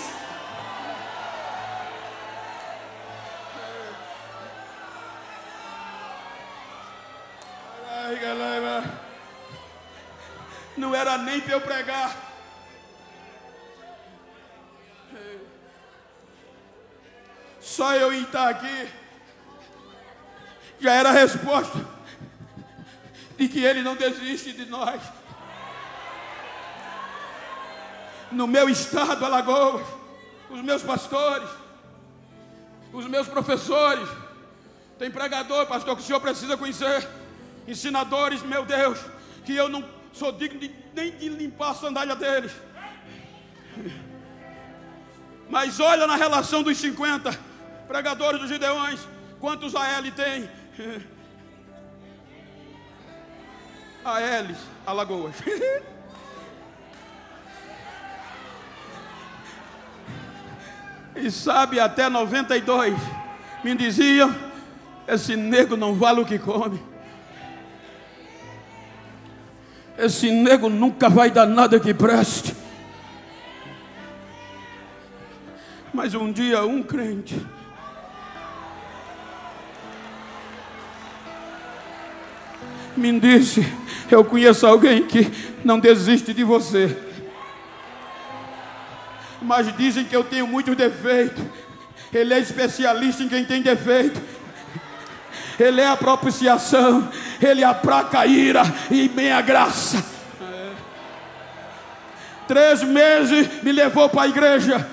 Não era nem para eu pregar. Só eu estar aqui já era a resposta de que Ele não desiste de nós. No meu estado, Alagoas, os meus pastores, os meus professores, tem pregador, pastor, que o senhor precisa conhecer, ensinadores, meu Deus, que eu não sou digno nem de limpar a sandália deles. Mas olha na relação dos 50 pregadores dos Gideões, quantos AL tem? AL, Alagoas. E sabe, até 92 me diziam: esse nego não vale o que come. Esse nego nunca vai dar nada que preste. Mas um dia um crente me disse: eu conheço alguém que não desiste de você, mas dizem que eu tenho muitos defeitos. Ele é especialista em quem tem defeito. Ele é a propiciação, Ele aplaca a ira e meia graça. 3 meses me levou para a igreja.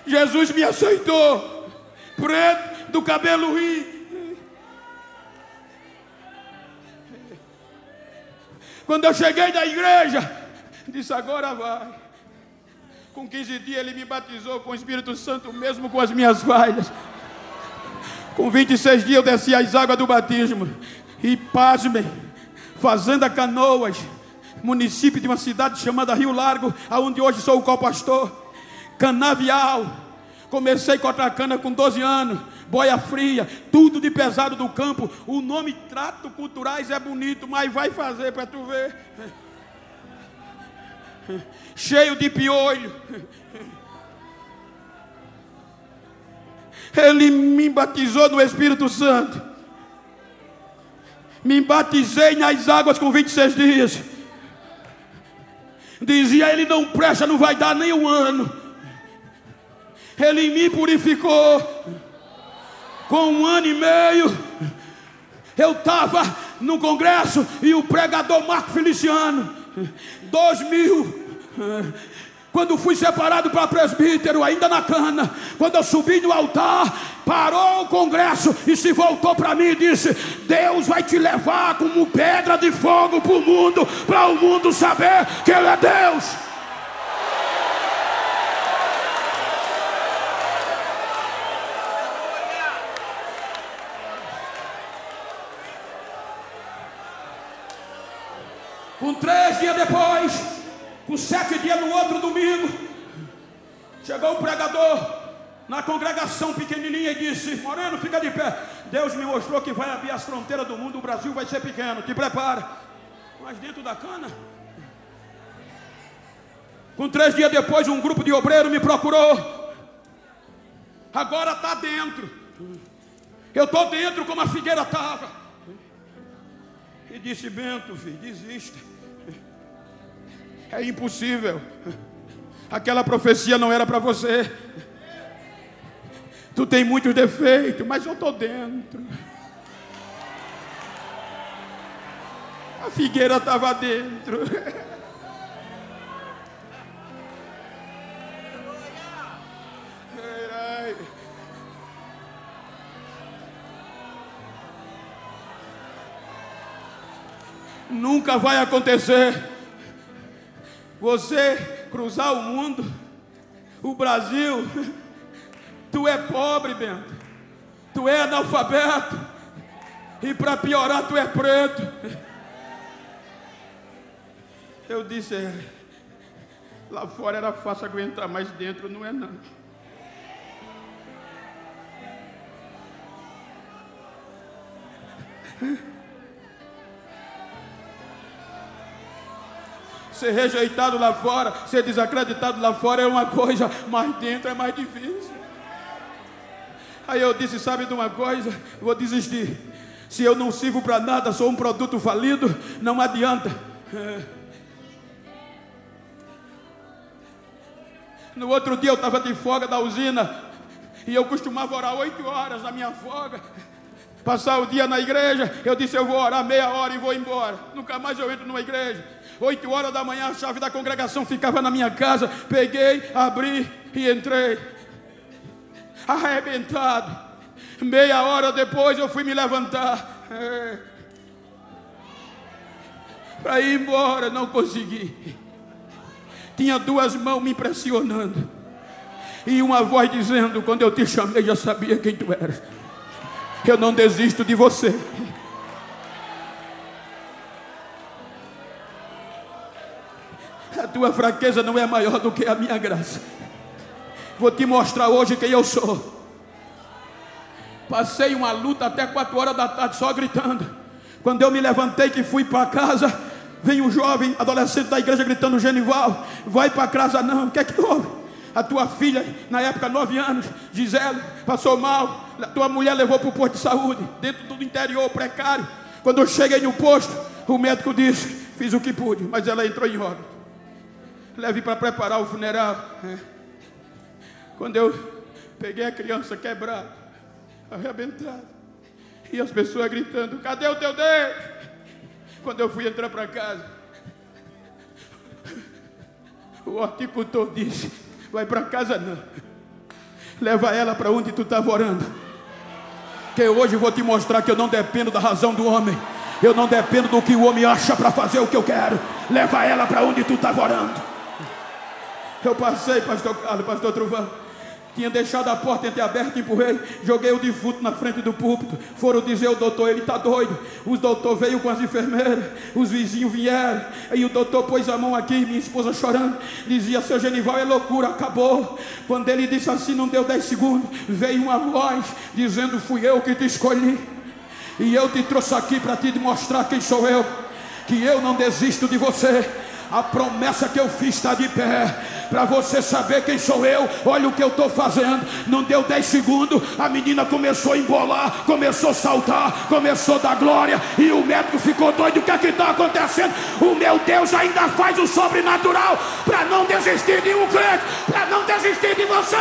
Jesus me aceitou, preto, do cabelo rio. Quando eu cheguei da igreja, disse: agora vai. Com 15 dias ele me batizou com o Espírito Santo, mesmo com as minhas falhas. Com 26 dias eu desci as águas do batismo. E pasmem, Fazenda Canoas, município de uma cidade chamada Rio Largo, aonde hoje sou o co-pastor. Canavial, comecei com a cana com 12 anos, boia fria, tudo de pesado do campo. O nome Trato Culturais é bonito, mas vai fazer para tu ver. Cheio de piolho. Ele me batizou no Espírito Santo. Me batizei nas águas com 26 dias. Dizia: ele não presta, não vai dar nem um ano. Ele me purificou. Com 1 ano e meio, eu estava no congresso e o pregador Marco Feliciano, 2000, quando fui separado para presbítero, ainda na cana, quando eu subi no altar, parou o congresso e se voltou para mim e disse: Deus vai te levar como pedra de fogo para o mundo saber que Ele é Deus. Com 3 dias depois, com 7 dias no outro domingo, chegou o pregador na congregação pequenininha e disse: Moreno, fica de pé. Deus me mostrou que vai abrir as fronteiras do mundo, o Brasil vai ser pequeno, te prepara. Mas dentro da cana. Com 3 dias depois, um grupo de obreiros me procurou. Agora está dentro. Eu estou dentro como a figueira estava. E disse: Bento, filho, desista. É impossível. Aquela profecia não era para você. Tu tem muitos defeitos, mas eu estou dentro. A figueira estava dentro. Nunca vai acontecer Você cruzar o mundo, o Brasil, tu é pobre, Bento, tu é analfabeto, e para piorar tu é preto. Eu disse, lá fora era fácil aguentar, mas dentro não é não. Ser rejeitado lá fora, ser desacreditado lá fora é uma coisa, mas dentro é mais difícil. Aí eu disse, sabe de uma coisa? Vou desistir. Se eu não sirvo para nada, sou um produto falido, não adianta. No outro dia eu estava de folga da usina, e eu costumava orar 8 horas na minha folga. Passar o dia na igreja, eu disse, eu vou orar meia hora e vou embora. Nunca mais eu entro numa igreja. 8 horas da manhã a chave da congregação ficava na minha casa. Peguei, abri e entrei, arrebentado. Meia hora depois eu fui me levantar para ir embora, não consegui. Tinha 2 mãos me impressionando e uma voz dizendo, quando eu te chamei já sabia quem tu eras. Eu não desisto de você. A tua fraqueza não é maior do que a minha graça. Vou te mostrar hoje quem eu sou. Passei uma luta até 4 horas da tarde só gritando. Quando eu me levantei que fui para casa, vem um jovem adolescente da igreja gritando, Genival, vai para casa não. O que é que houve? A tua filha, na época 9 anos, Gisele, passou mal. A tua mulher levou para o posto de saúde, dentro do interior, precário. Quando eu cheguei no posto, o médico disse, fiz o que pude, mas ela entrou em óbito. Leve para preparar o funeral. Quando eu peguei a criança quebrada, arrebentada, e as pessoas gritando, cadê o teu Deus? Quando eu fui entrar para casa, o horticultor disse, vai para casa não, leva ela para onde tu estava orando, que hoje eu vou te mostrar que eu não dependo da razão do homem, eu não dependo do que o homem acha para fazer o que eu quero. Leva ela para onde tu estava orando. Eu passei, pastor Carlos, pastor Trovão, tinha deixado a porta entreaberta, empurrei, joguei o defunto na frente do púlpito. Foram dizer ao doutor, ele está doido. O doutor veio com as enfermeiras, os vizinhos vieram, e o doutor pôs a mão aqui, minha esposa chorando, dizia, seu Genival, é loucura, acabou. Quando ele disse assim, não deu 10 segundos, veio uma voz dizendo, fui eu que te escolhi, e eu te trouxe aqui para te mostrar quem sou eu, que eu não desisto de você. A promessa que eu fiz está de pé. Para você saber quem sou eu, olha o que eu estou fazendo. Não deu 10 segundos, a menina começou a embolar, começou a saltar, começou a dar glória, e o médico ficou doido. O que é que está acontecendo? O meu Deus ainda faz o sobrenatural para não desistir de um crente, para não desistir de você.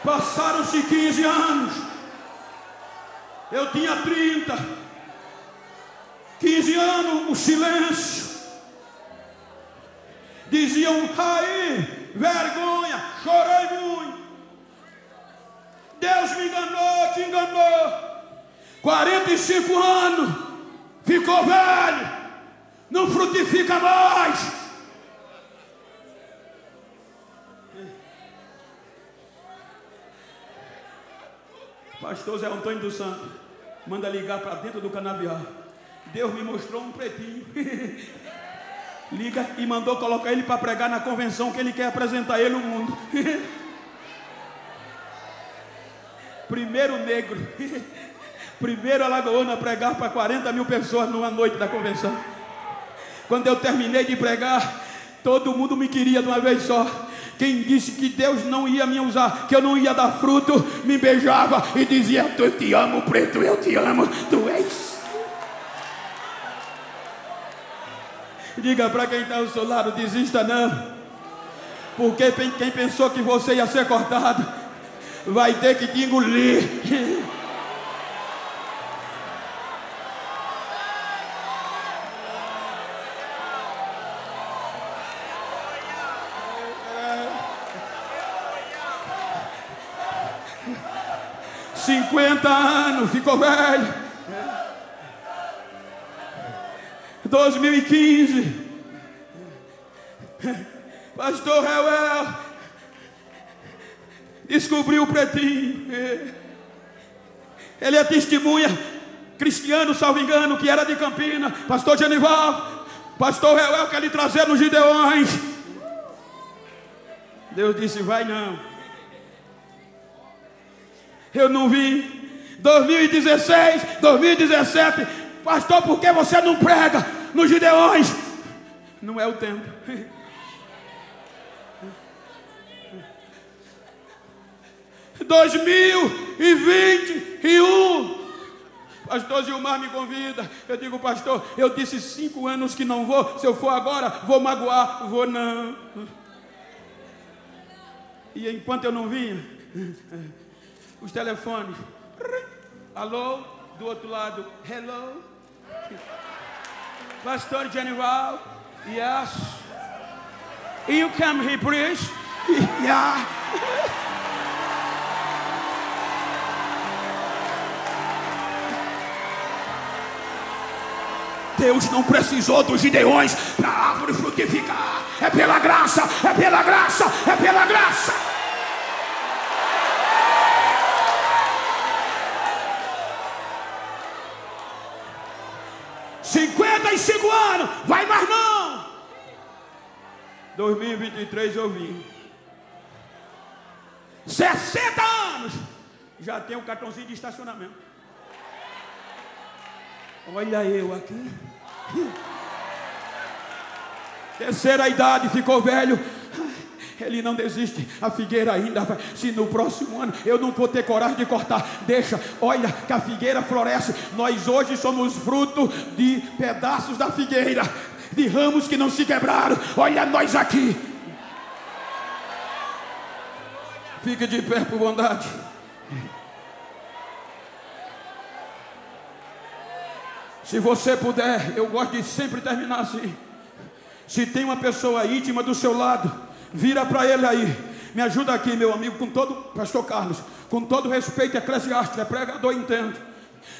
Passaram-se 15 anos, eu tinha 30, 15 anos, o silêncio, diziam, aí, vergonha, chorei muito, Deus me enganou, te enganou. 45 anos, ficou velho, não frutifica mais. Pastor Zé Antônio dos Santos manda ligar para dentro do canavial. Deus me mostrou um pretinho. Liga e mandou colocar ele para pregar na convenção que ele quer apresentar ele ao mundo. Primeiro negro, primeiro alagoano a pregar para 40 mil pessoas numa noite da convenção. Quando eu terminei de pregar, todo mundo me queria de uma vez só. Quem disse que Deus não ia me usar, que eu não ia dar fruto, me beijava e dizia, eu te amo, preto, eu te amo, tu és. Diga para quem está ao seu lado, desista não. Porque quem pensou que você ia ser cortado, vai ter que te engolir. ...50 anos, ficou velho. 2015, pastor Reuel descobriu o pretinho. Ele é testemunha, cristiano, salvo engano, que era de Campina. Pastor Genival, pastor Reuel quer lhe trazer nos Gideões. Deus disse: vai não. Eu não vim. 2016, 2017, pastor, por que você não prega nos Gideões? Não é o tempo. 2021, pastor Gilmar me convida. Eu digo: pastor, eu disse 5 anos que não vou. Se eu for agora, vou magoar. Vou não. E enquanto eu não vinha, os telefones, alô, do outro lado, hello, pastor Genival, yes, you come here please, yeah. Deus não precisou dos Gideões para a árvore frutificar. É pela graça, é pela graça, é pela graça. Ano, vai mais não. 2023 eu vim. 60 anos, já tenho um cartãozinho de estacionamento. Olha eu aqui. Terceira idade, ficou velho. Ele não desiste, a figueira ainda vai. Se no próximo ano eu não vou ter coragem de cortar, deixa, olha que a figueira floresce. Nós hoje somos fruto de pedaços da figueira, de ramos que não se quebraram. Olha nós aqui. Fique de pé por bondade. Se você puder, eu gosto de sempre terminar assim. Se tem uma pessoa íntima do seu lado, vira para ele aí. Me ajuda aqui, meu amigo, com todo, pastor Carlos, com todo respeito eclesiástico, é pregador, entendo.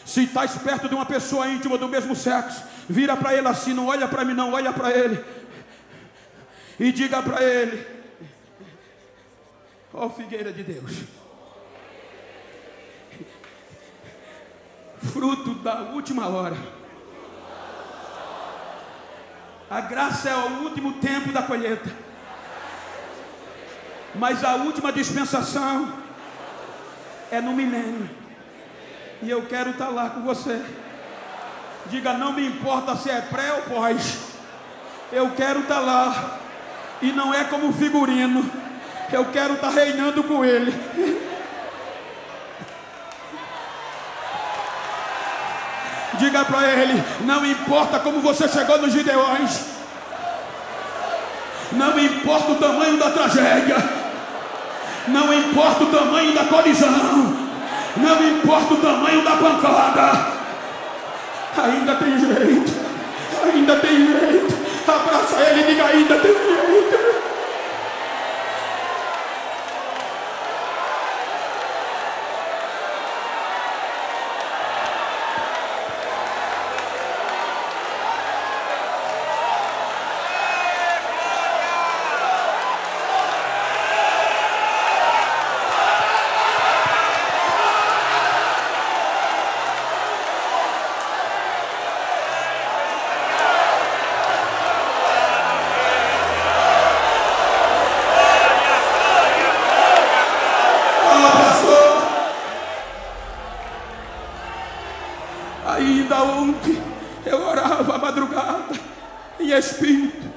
Se está perto de uma pessoa íntima do mesmo sexo, vira para ele assim, não olha para mim não, olha para ele. E diga para ele: ó figueira de Deus, fruto da última hora. A graça é o último tempo da colheita, mas a última dispensação é no milênio. E eu quero estar lá com você. Diga: não me importa se é pré ou pós, eu quero estar lá. E não é como figurino, eu quero estar reinando com ele. Diga para ele: não importa como você chegou nos Gideões, não importa o tamanho da tragédia, não importa o tamanho da colisão, não importa o tamanho da pancada, ainda tem jeito, ainda tem jeito. Abraça ele e diga: ainda tem jeito. Ainda ontem eu orava à madrugada em espírito.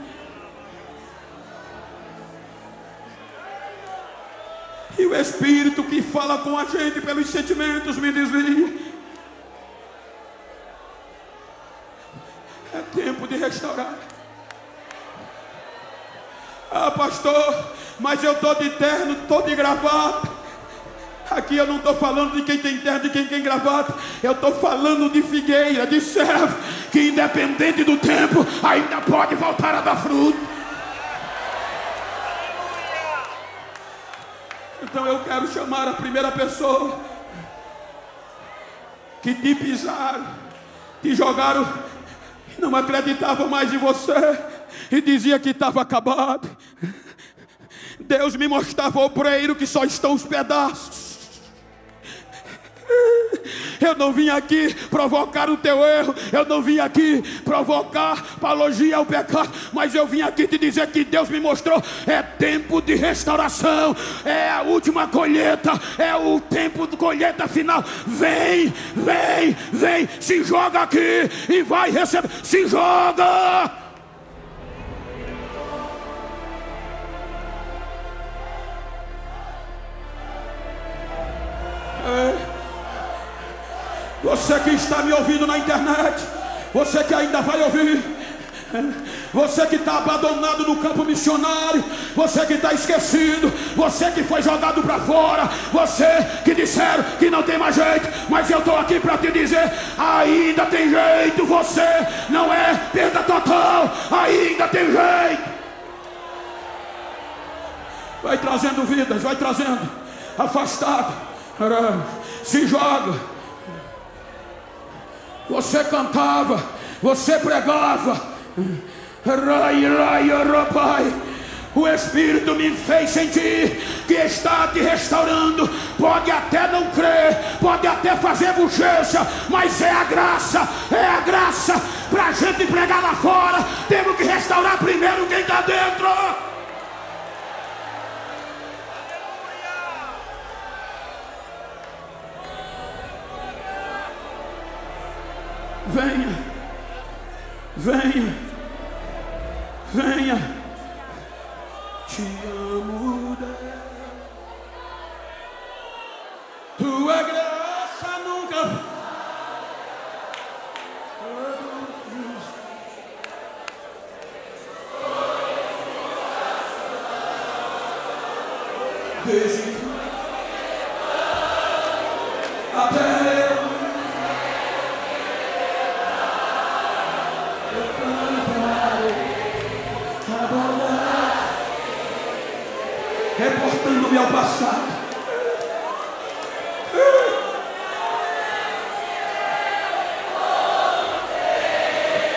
E o espírito que fala com a gente pelos sentimentos me desvia. É tempo de restaurar. Ah, pastor, mas eu estou de terno, estou de gravata. Aqui eu não estou falando de quem tem terno, de quem tem gravata. Eu estou falando de figueira, de servo, que independente do tempo, ainda pode voltar a dar fruto. Então eu quero chamar a primeira pessoa que te pisaram, te jogaram, não acreditavam mais em você e dizia que estava acabado. Deus me mostrava o obreiro que só estão os pedaços. Eu não vim aqui provocar o teu erro, eu não vim aqui provocar apologia ao pecado, mas eu vim aqui te dizer que Deus me mostrou, é tempo de restauração, é a última colheita, é o tempo de colheita final. Vem, vem, vem, se joga aqui e vai receber, se joga. Você que está me ouvindo na internet, você que ainda vai ouvir, você que está abandonado no campo missionário, você que está esquecido, você que foi jogado para fora, você que disseram que não tem mais jeito, mas eu estou aqui para te dizer, ainda tem jeito, você não é perda total, ainda tem jeito. Vai trazendo vidas, vai trazendo, afastado, se joga. Você cantava, você pregava, o Espírito me fez sentir que está te restaurando. Pode até não crer, pode até fazer bochecha, mas é a graça para a gente pregar lá fora. Temos que restaurar primeiro quem está dentro. Venha, venha, venha. Te amo, Deus. Tua graça nunca. Desde até reportando-me ao passado.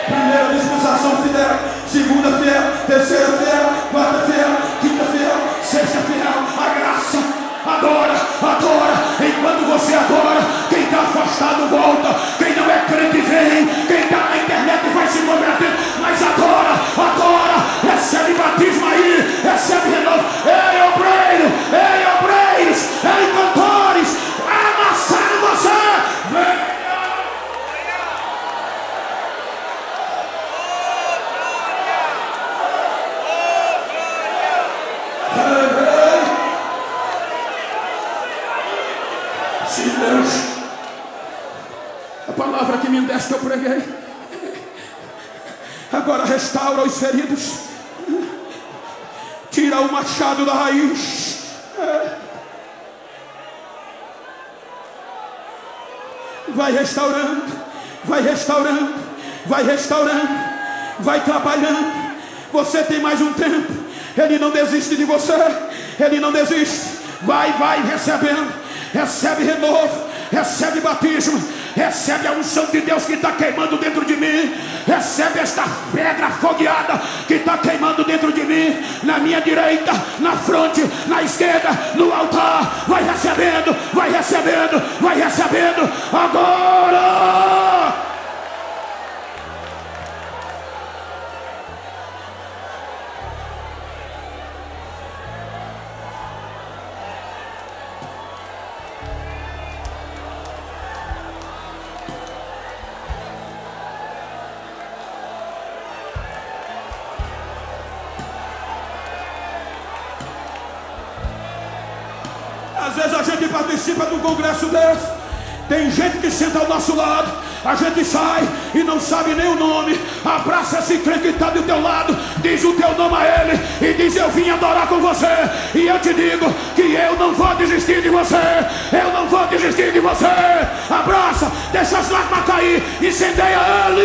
Primeira dispensação fiel, segunda fiel, terceira fiel, quarta fiel, quinta fiel, sexta fiel. A graça, adora, adora. Enquanto você adora, quem está afastado volta, quem não é crente vem, quem está na internet vai se converter, mas adora, adora. Recebe batismo aí, recebe renovo. Ei, obreiros, ei, cantores, amassaram você. Venha. Se Deus, a palavra que me deste eu preguei, agora restaura os feridos, tira o machado da raiz. Vai restaurando, vai restaurando, vai restaurando, vai trabalhando. Você tem mais um tempo. Ele não desiste de você, ele não desiste. Vai recebendo, recebe renovo, recebe batismo, recebe a unção de Deus que está queimando dentro de mim. Recebe esta pedra fogueada que está queimando dentro de mim, na minha direita, na fronte, na esquerda, no altar. Vai recebendo, vai recebendo, vai recebendo agora. Às vezes a gente participa de um congresso desse, tem gente que senta ao nosso lado A gente sai e não sabe nem o nome. Abraça esse crente que está do teu lado, diz o teu nome a ele e diz: eu vim adorar com você. E eu te digo que eu não vou desistir de você. Eu não vou desistir de você. Abraça, deixa as lágrimas cair, incendeia ele.